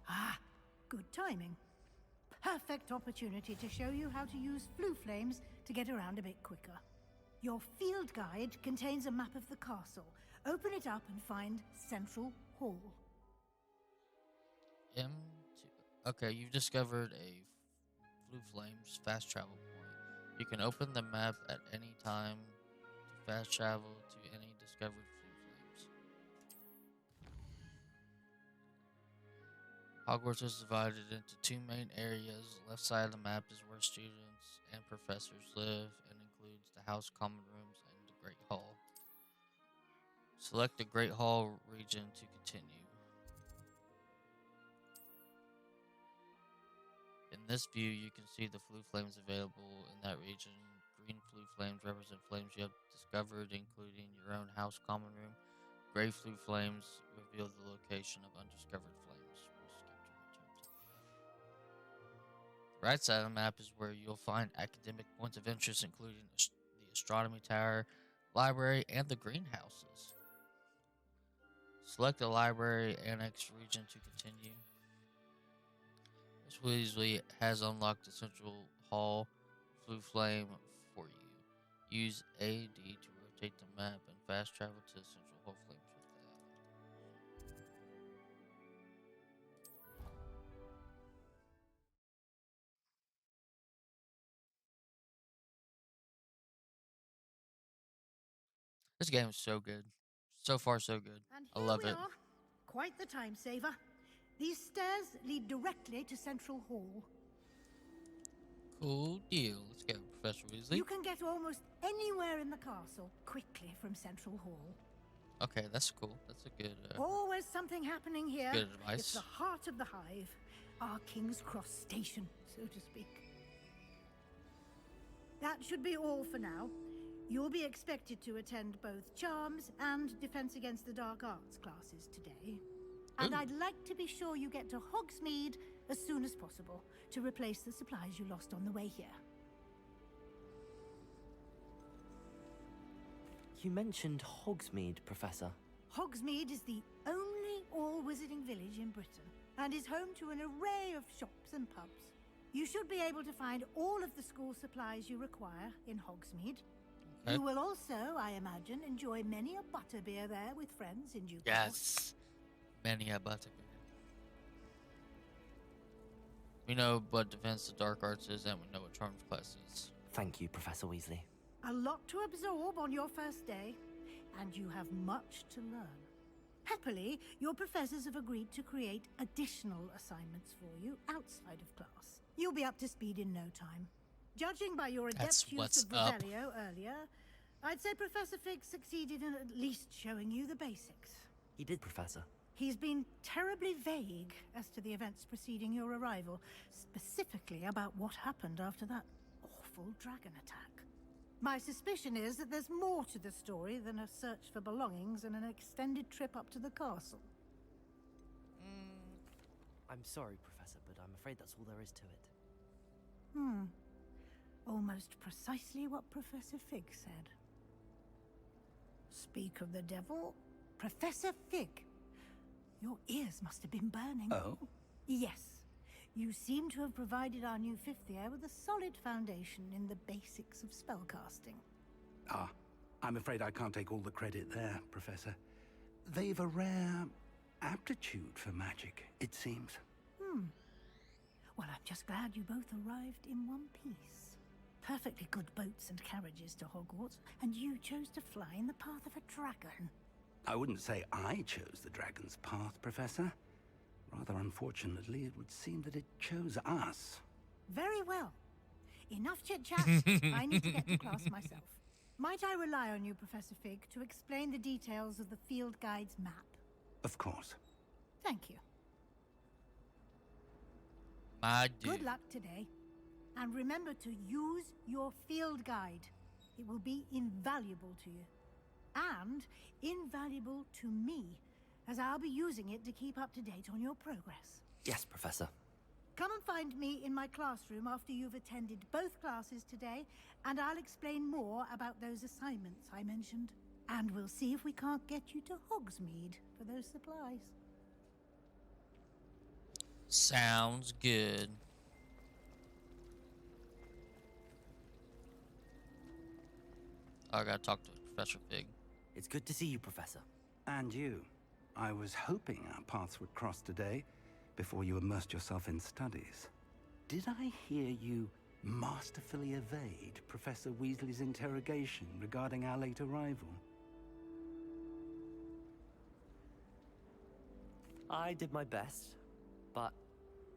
Ah, good timing. Perfect opportunity to show you how to use flue flames to get around a bit quicker. Your field guide contains a map of the castle. Open it up and find Central Hall. M2. Okay, you've discovered a Flue Flames fast travel point. You can open the map at any time to fast travel to any discovered Flue Flames. Hogwarts is divided into two main areas. The left side of the map is where students and professors live and includes the House Common Rooms and the Great Hall. Select the Great Hall region to continue. In this view, you can see the flue flames available in that region. Green flue flames represent flames you have discovered, including your own house common room. Gray flue flames reveal the location of undiscovered flames. We'll skip to return to the left. The right side of the map is where you'll find academic points of interest, including the astronomy tower, library, and the greenhouses. Select the library annex region to continue. Miss Weasley has unlocked the Central Hall Flue Flame for you. Use AD to rotate the map and fast travel to the Central Hall Flames with that. This game is so good. So far, so good. And I here love we it. are. Quite the time saver. These stairs lead directly to Central Hall. Cool deal. Let's go, Professor Weasley. You can get almost anywhere in the castle quickly from Central Hall. Okay, that's cool. That's a good. Always something happening here. Good advice. It's the heart of the hive, our King's Cross station, so to speak. That should be all for now. You'll be expected to attend both Charms and Defense Against the Dark Arts classes today. And I'd like to be sure you get to Hogsmeade as soon as possible to replace the supplies you lost on the way here. You mentioned Hogsmeade, Professor. Hogsmeade is the only all-wizarding village in Britain and is home to an array of shops and pubs. You should be able to find all of the school supplies you require in Hogsmeade. Okay. You will also, I imagine, enjoy many a butterbeer there with friends in due course. Yes, many a butterbeer. We know what Defense of Dark Arts is, and we know what Charms class is. Thank you, Professor Weasley. A lot to absorb on your first day, and you have much to learn. Happily, your professors have agreed to create additional assignments for you outside of class. You'll be up to speed in no time. Judging by your adept use of Revelio earlier, I'd say Professor Fig succeeded in at least showing you the basics. He did, Professor. He's been terribly vague as to the events preceding your arrival, specifically about what happened after that awful dragon attack. My suspicion is that there's more to the story than a search for belongings and an extended trip up to the castle. I'm sorry, Professor, but I'm afraid that's all there is to it. Almost precisely what Professor Fig said. Speak of the devil, Professor Fig. Your ears must have been burning. Oh? Yes. You seem to have provided our new fifth year with a solid foundation in the basics of spellcasting. Ah, I'm afraid I can't take all the credit there, Professor. They've a rare aptitude for magic, it seems. Well, I'm just glad you both arrived in one piece. Perfectly good boats and carriages to Hogwarts, and you chose to fly in the path of a dragon. I wouldn't say I chose the dragon's path, Professor. Rather unfortunately, it would seem that it chose us. Very well. Enough chit-chat. I need to get to class myself. Might I rely on you, Professor Fig, to explain the details of the field guide's map? Of course. Thank you. My dude. Good luck today. And remember to use your field guide. It will be invaluable to you. And invaluable to me, as I'll be using it to keep up to date on your progress. Yes, Professor. Come and find me in my classroom after you've attended both classes today, and I'll explain more about those assignments I mentioned. And we'll see if we can't get you to Hogsmeade for those supplies. Sounds good. I gotta talk to Professor Fig. It's good to see you, Professor. And you. I was hoping our paths would cross today, before you immersed yourself in studies. Did I hear you masterfully evade Professor Weasley's interrogation regarding our late arrival? I did my best, but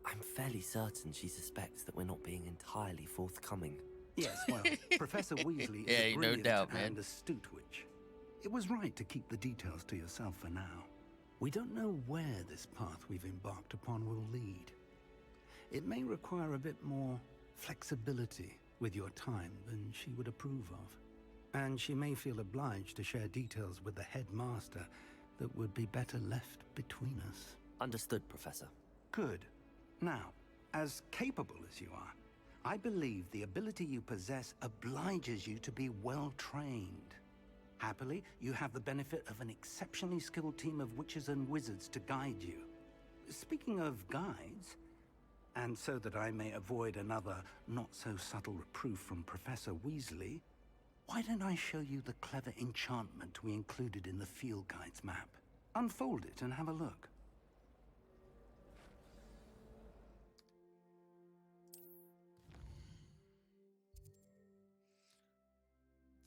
I'm fairly certain she suspects that we're not being entirely forthcoming. Yes, well, Professor Weasley is a brilliant and astute witch. It was right to keep the details to yourself for now. We don't know where this path we've embarked upon will lead. It may require a bit more flexibility with your time than she would approve of. And she may feel obliged to share details with the headmaster that would be better left between us. Understood, Professor. Good. Now, as capable as you are, I believe the ability you possess obliges you to be well trained. Happily, you have the benefit of an exceptionally skilled team of witches and wizards to guide you. Speaking of guides, and so that I may avoid another not-so-subtle reproof from Professor Weasley, why don't I show you the clever enchantment we included in the field guide's map? Unfold it and have a look.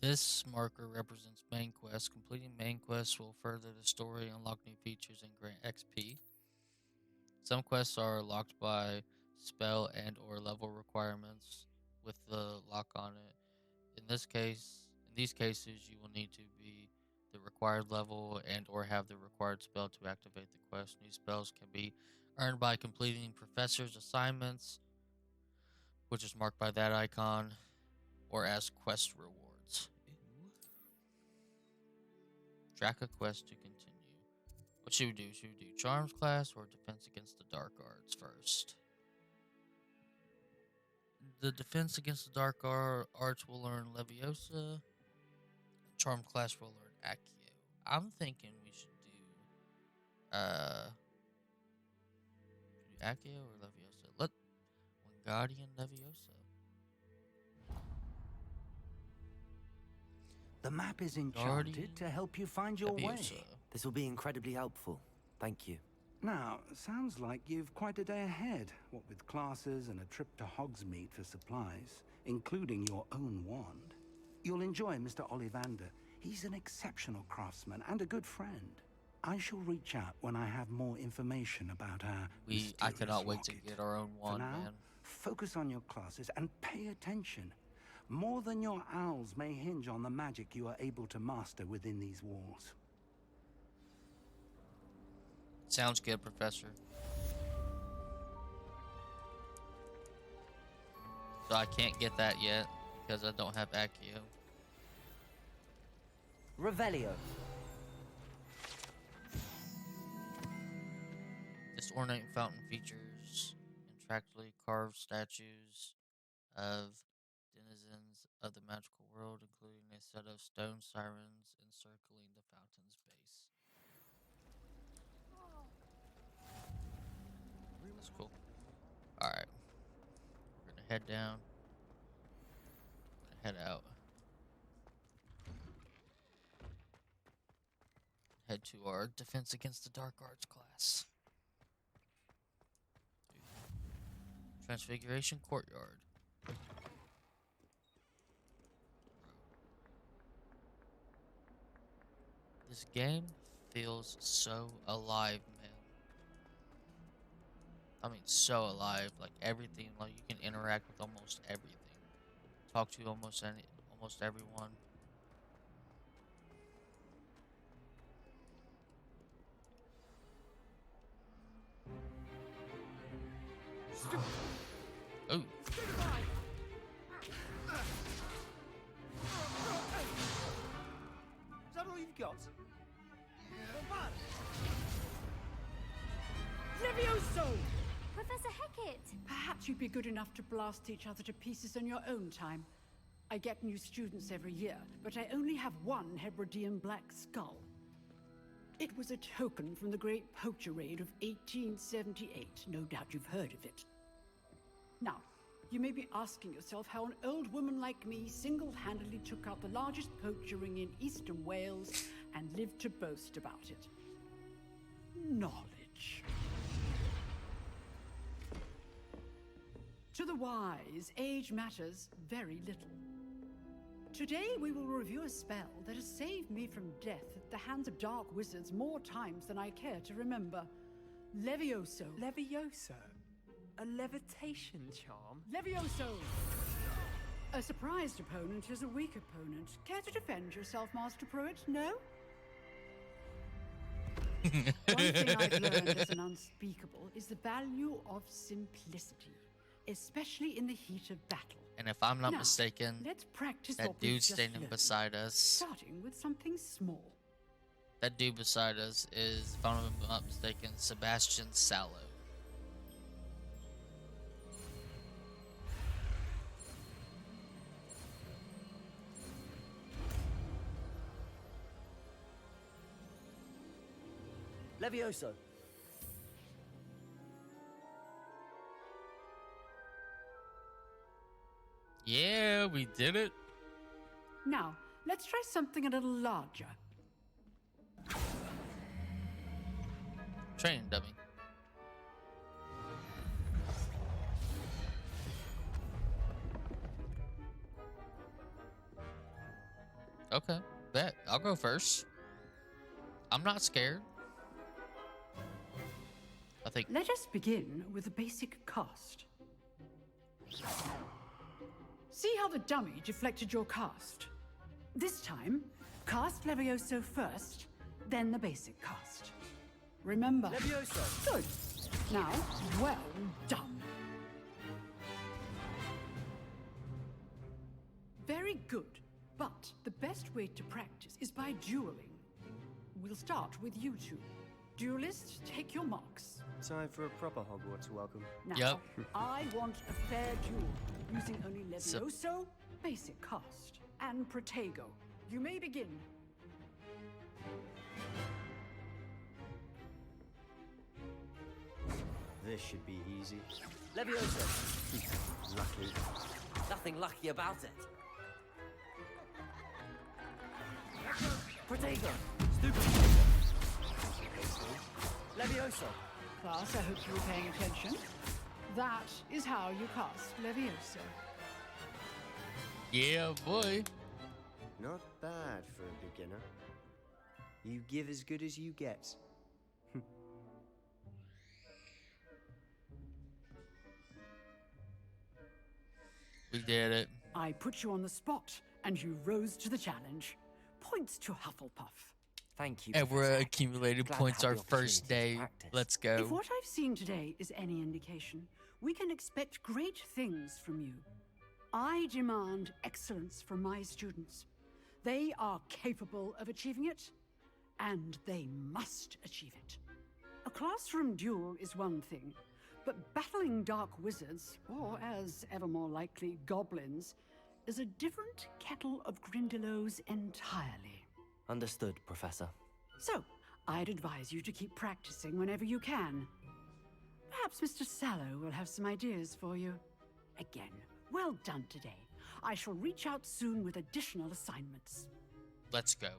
This marker represents main quests. Completing main quests will further the story, unlock new features, and grant XP. Some quests are locked by spell and or level requirements with the lock on it. In these cases, you will need to be the required level and or have the required spell to activate the quest. New spells can be earned by completing professor's assignments, which is marked by that icon, or as quest rewards. Track a quest to continue. What should we do? Should we do Charms class or Defense Against the Dark Arts first? The Defense Against the Dark Arts will learn Leviosa. Charm class will learn Accio. I'm thinking we should do Accio or Leviosa. Let Wingardium Leviosa. The map is enchanted to help you find your way. This will be incredibly helpful. Thank you. Now, sounds like you've quite a day ahead, what with classes and a trip to Hogsmeade for supplies, including your own wand. You'll enjoy Mr. Ollivander. He's an exceptional craftsman and a good friend. I shall reach out when I have more information about our I cannot wait to get our own wand, for now, man. Focus on your classes and pay attention. More than your owls may hinge on the magic you are able to master within these walls. Sounds good, Professor. So I can't get that yet because I don't have Accio. Revelio. This ornate fountain features intricately carved statues of denizens of the magical world, including a set of stone sirens encircling the fountain's base. That's cool. Alright. We're gonna head down. Head out. Head to our Defense Against the Dark Arts class. Transfiguration Courtyard. This game feels so alive, man. I mean, so alive. Like everything, like you can interact with almost everything. Talk to almost everyone. Oh. Levioso! Professor Hecat! Perhaps you'd be good enough to blast each other to pieces on your own time. I get new students every year, but I only have one Hebridean black skull. It was a token from the Great Poacher Raid of 1878. No doubt you've heard of it. Now, you may be asking yourself how an old woman like me single-handedly took out the largest poacher ring in eastern Wales and lived to boast about it. Knowledge. To the wise, age matters very little. Today we will review a spell that has saved me from death at the hands of dark wizards more times than I care to remember. Levioso. Levioso? A levitation charm? Levioso! A surprised opponent is a weak opponent. Care to defend yourself, Master Pruitt? No? One thing I've learned as an unspeakable is the value of simplicity, especially in the heat of battle. And if I'm not Now, mistaken, let's practice that what we've dude just standing learned, beside us, starting with something small. that dude beside us is, if I'm not mistaken, Sebastian Sallow. Levioso. Yeah, we did it. Now, let's try something a little larger. Training dummy. Okay, bet. I'll go first. I'm not scared. I think. Let us begin with the basic cast. See how the dummy deflected your cast? This time, cast Levioso first, then the basic cast. Remember. Levioso! Good. Now, well done. Very good. But the best way to practice is by dueling. We'll start with you two. Duelists, take your marks. Time for a proper Hogwarts welcome. Now, I want a fair duel, using only Levioso, basic cast, and Protego. You may begin. This should be easy. Levioso! Lucky. Nothing lucky about it. Protego! Stupid! Levioso! Class, I hope you were paying attention. That is how you cast Levioso. Yeah, boy. Not bad for a beginner. You give as good as you get. We did it. I put you on the spot, and you rose to the challenge. Points to Hufflepuff. Thank you. And we're Professor. accumulated Glad to points have our the first opportunity to day. practice. Let's go. If what I've seen today is any indication, we can expect great things from you. I demand excellence from my students. They are capable of achieving it, and they must achieve it. A classroom duel is one thing, but battling dark wizards, or as ever more likely, goblins, is a different kettle of Grindylows entirely. Understood, Professor. So, I'd advise you to keep practicing whenever you can. Perhaps Mr. Sallow will have some ideas for you. Again, well done today. I shall reach out soon with additional assignments. Let's go.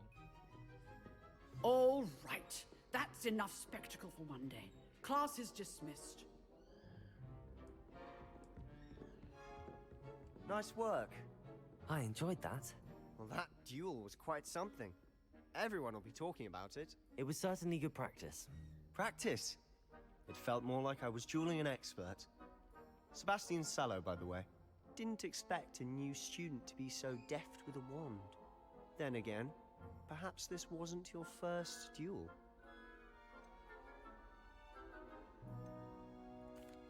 All right. That's enough spectacle for one day. Class is dismissed. Nice work. I enjoyed that. Well, that duel was quite something. Everyone will be talking about it. It was certainly good practice. Practice? It felt more like I was dueling an expert. Sebastian Sallow, by the way. Didn't expect a new student to be so deft with a wand. Then again, perhaps this wasn't your first duel.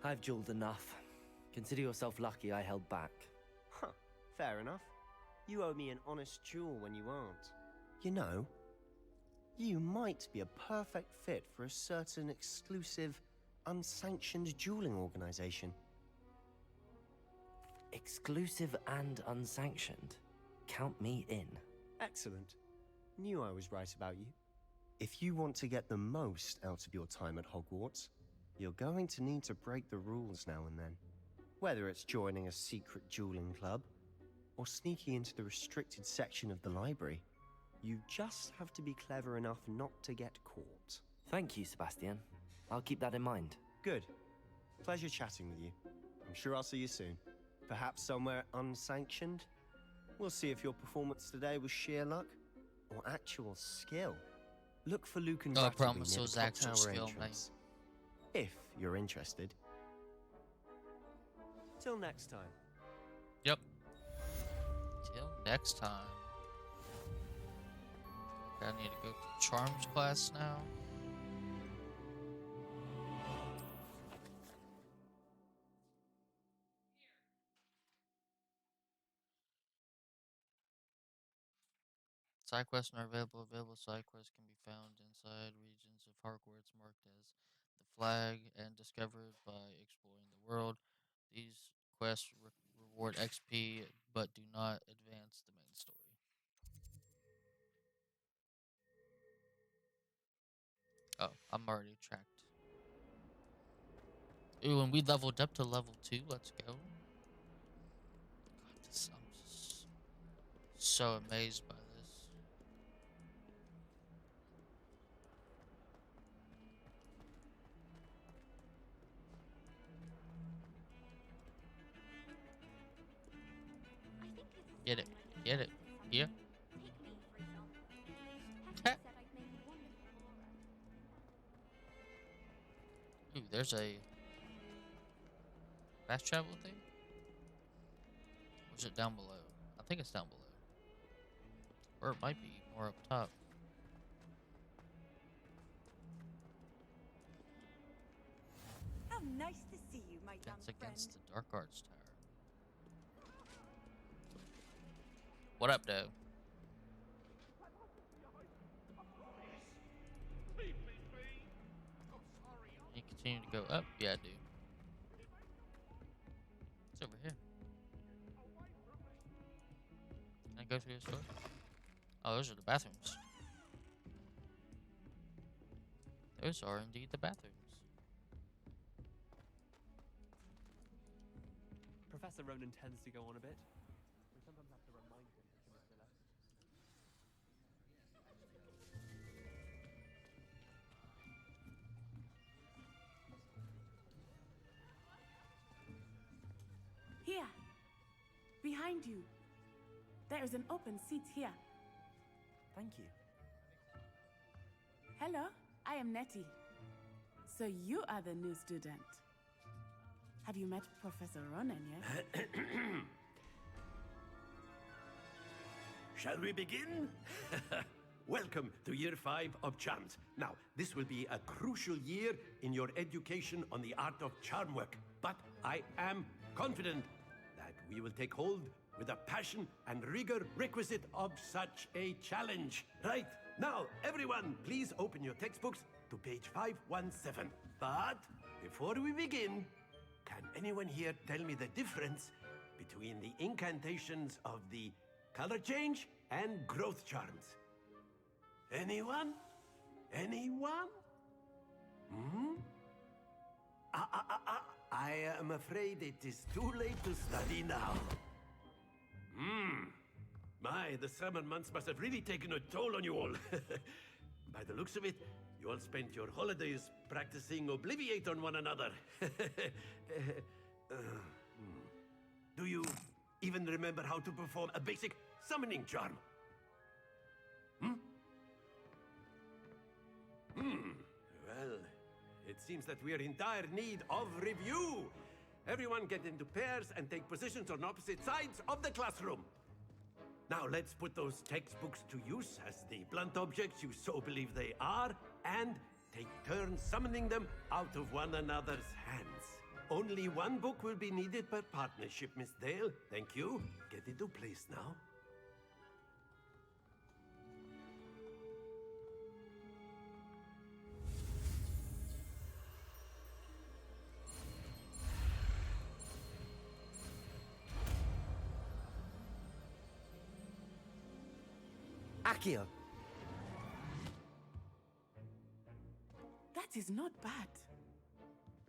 I've dueled enough. Consider yourself lucky I held back. Huh, fair enough. You owe me an honest duel when you aren't. You know, You might be a perfect fit for a certain exclusive, unsanctioned dueling organization. Exclusive and unsanctioned. Count me in. Excellent. Knew I was right about you. If you want to get the most out of your time at Hogwarts, you're going to need to break the rules now and then. Whether it's joining a secret dueling club, or sneaking into the restricted section of the library, you just have to be clever enough not to get caught. Thank you, Sebastian. I'll keep that in mind. Good. Pleasure chatting with you. I'm sure I'll see you soon. Perhaps somewhere unsanctioned? We'll see if your performance today was sheer luck or actual skill. Look for Luke and I Rattleby promise near it was the clock actual tower skill, entrance. If you're interested. Till next time. Yep. Till next time. I need to go to Charms class now. Side quests are available. Available side quests can be found inside regions of Hogwarts marked as the flag and discovered by exploring the world. These quests reward XP but do not advance the main story. Oh, I'm already tracked. Ooh, and we leveled up to level 2. Let's go. God, I'm just so amazed by this. Get it. Get it. Yeah. Ooh, there's a fast travel thing? Or is it down below? I think it's down below. Or it might be more up top. How nice to see you, my young That's friend. against the Dark Arts Tower. What up, though? You continue to go up? Yeah, I do. It's over here. Can I go through this door? Oh, those are the bathrooms. Those are indeed the bathrooms. Professor Ronan tends to go on a bit. We sometimes have to remind him to Mr. Left. Here, behind you. There is an open seat here. Thank you. Hello, I am Nettie. So you are the new student. Have you met Professor Ronan yet? Shall we begin? Welcome to Year 5 of Charms. Now, this will be a crucial year in your education on the art of charm work. But I am confident that we will take hold with the passion and rigor requisite of such a challenge. Right, now, everyone, please open your textbooks to page 517. But before we begin, can anyone here tell me the difference between the incantations of the color change and growth charms? Anyone? Anyone? Hmm? I am afraid it is too late to study now. My, the summer months must have really taken a toll on you all. By the looks of it, you all spent your holidays practicing Obliviate on one another. Do you even remember how to perform a basic summoning charm? Well, it seems that we are in dire need of review. Everyone get into pairs and take positions on opposite sides of the classroom. Now let's put those textbooks to use as the blunt objects you so believe they are, and take turns summoning them out of one another's hands. Only one book will be needed per partnership, Miss Dale. Thank you. Get into place now. Akio. That is not bad.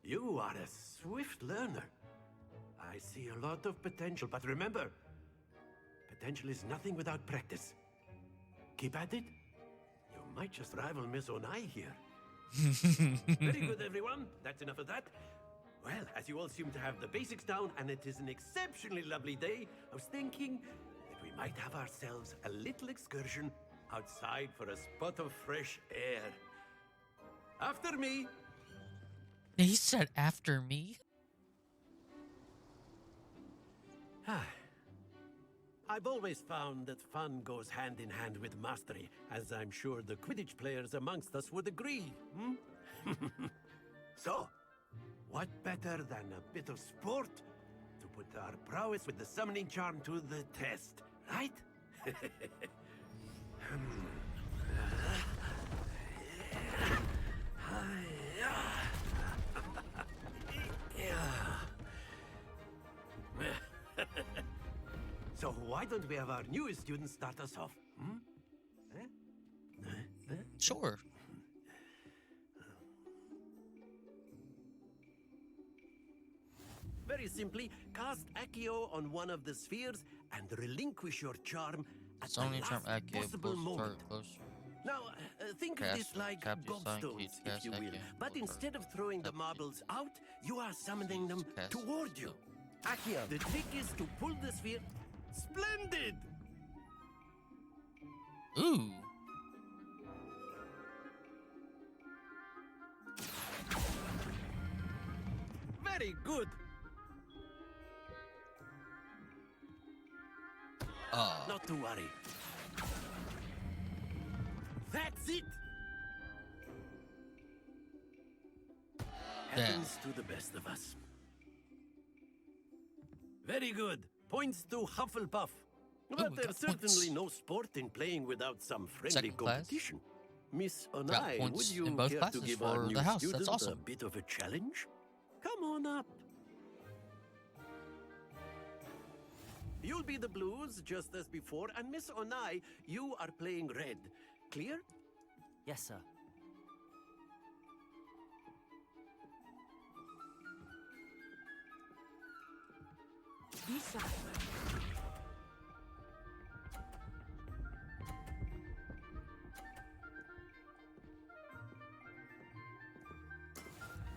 You are a swift learner. I see a lot of potential, but remember, potential is nothing without practice. Keep at it. You might just rival Miss Onai here. Very good, everyone. That's enough of that. Well, as you all seem to have the basics down, and it is an exceptionally lovely day, I was thinking that we might have ourselves a little excursion outside for a spot of fresh air. After me. He said after me? I've always found that fun goes hand in hand with mastery, as I'm sure the Quidditch players amongst us would agree. So, what better than a bit of sport to put our prowess with the summoning charm to the test, right? So why don't we have our newest student start us off? Sure. Very simply, cast Accio on one of the spheres and relinquish your charm at the Summoning charm last Accio possible pulls moment. target closer. Now, think of Cast this like tap your sign key gobstones, to if cast you will. Accio. But Pull instead of throwing the marbles out, you are summoning them Cast toward you. Accio. The trick is to pull the sphere. Splendid! Ooh. Very good. Not to worry. That's it. Happens to the best of us. Very good. Points to Hufflepuff. But there's certainly no sport in playing without some friendly Second class. competition. Miss Got Onai, would points you in both care classes to give for our the new house. student That's awesome. a bit of a challenge? Come on up. You'll be the blues, just as before, and Miss Onai, you are playing red. Clear? Yes, sir. Bisa.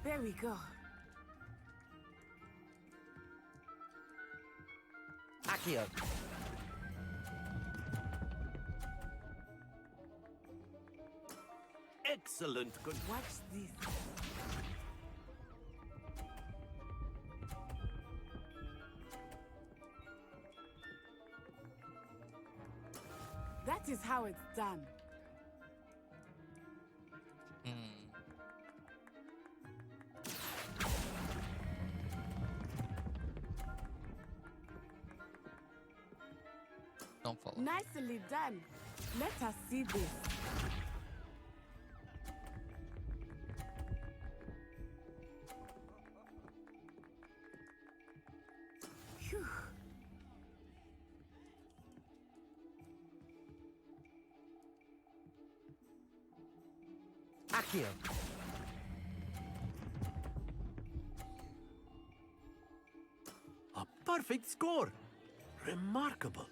There we go. Accio. Excellent. Good. Watch this. That is how it's done. Don't follow. Nicely done. Let us see this. Phew. Accio. A perfect score. Remarkable.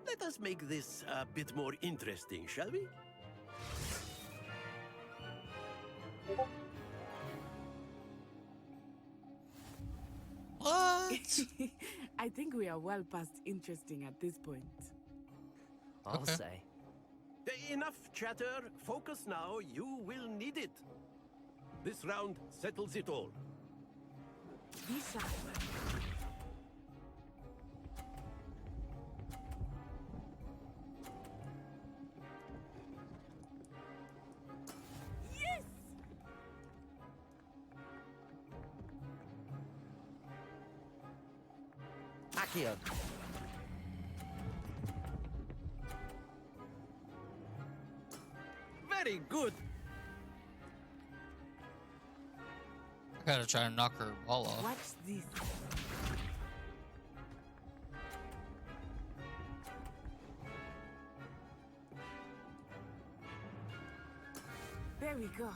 Let us make this a bit more interesting, shall we? What? I think we are well past interesting at this point. I'll say. Enough chatter. Focus now. You will need it. This round settles it all. Bisa. Yes! Accio. Very good. Gotta try to knock her ball off. Watch this. There we go.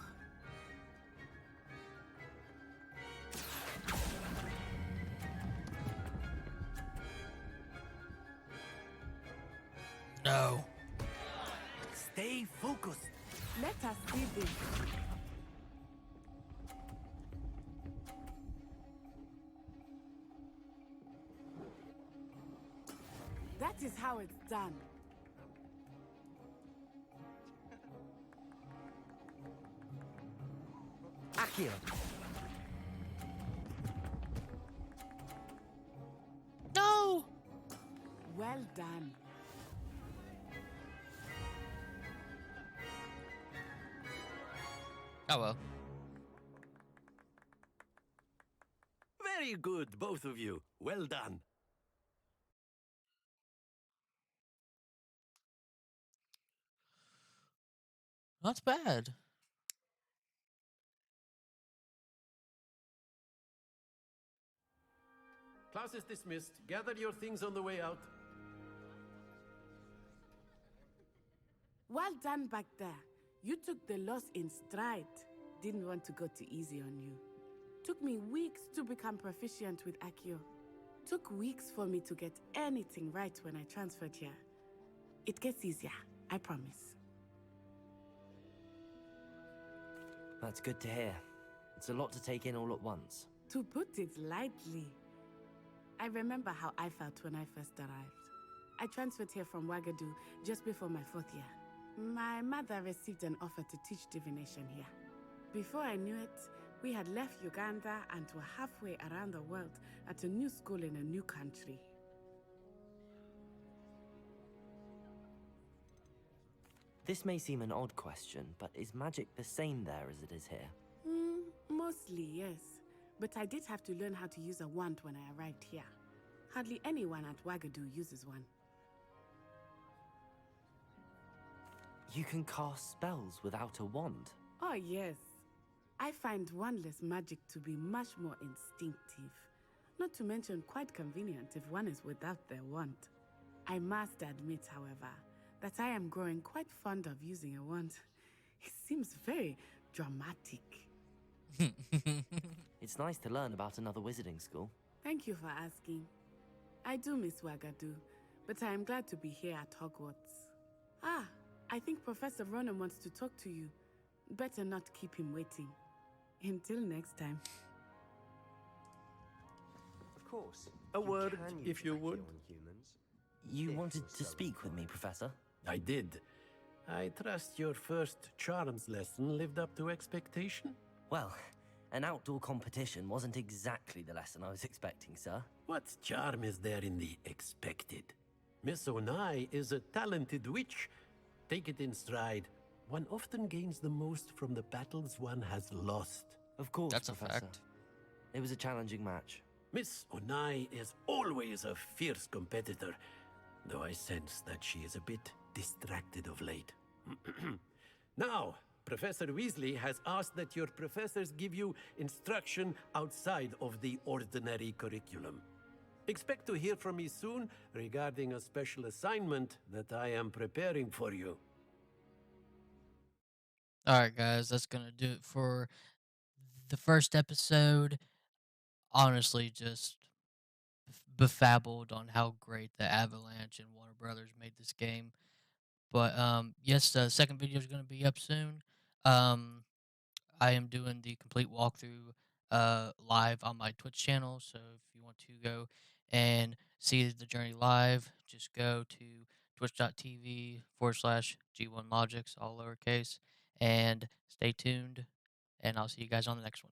No. Stay focused. Let us see this. That is how it's done. Accio. No. Well done. Oh well. Very good, both of you. Well done. Not bad. Class is dismissed. Gather your things on the way out. Well done back there. You took the loss in stride. Didn't want to go too easy on you. Took me weeks to become proficient with Accio. Took weeks for me to get anything right when I transferred here. It gets easier, I promise. That's good to hear. It's a lot to take in all at once. To put it lightly, I remember how I felt when I first arrived. I transferred here from Wagadu just before my 4th year. My mother received an offer to teach divination here. Before I knew it, we had left Uganda and were halfway around the world at a new school in a new country. This may seem an odd question, but is magic the same there as it is here? Mostly, yes. But I did have to learn how to use a wand when I arrived here. Hardly anyone at Wagadu uses one. You can cast spells without a wand? Oh, yes. I find wandless magic to be much more instinctive. Not to mention quite convenient if one is without their wand. I must admit, however, that I am growing quite fond of using a wand. It seems very dramatic. It's nice to learn about another wizarding school. Thank you for asking. I do miss Wagadu, but I am glad to be here at Hogwarts. Ah, I think Professor Ronan wants to talk to you. Better not keep him waiting. Until next time. Of course. A you word, can use if you Accio would. on humans. You If wanted you're to so speak with me, inclined. Professor? I did. I trust your first charms lesson lived up to expectation? Well, an outdoor competition wasn't exactly the lesson I was expecting, sir. What charm is there in the expected? Miss Onai is a talented witch. Take it in stride. One often gains the most from the battles one has lost. Of course, That's a Professor. fact. It was a challenging match. Miss Onai is always a fierce competitor, though I sense that she is a bit distracted of late. Now, Professor Weasley has asked that your professors give you instruction outside of the ordinary curriculum. Expect to hear from me soon regarding a special assignment that I am preparing for you. Alright, guys, that's gonna do it for the first episode. Honestly, just befuddled on how great the Avalanche and Warner Brothers made this game. But yes, the second video is going to be up soon. Um, I am doing the complete walkthrough live on my Twitch channel. So if you want to go and see the journey live, just go to twitch.tv/G1Logics, all lowercase, and stay tuned. And I'll see you guys on the next one.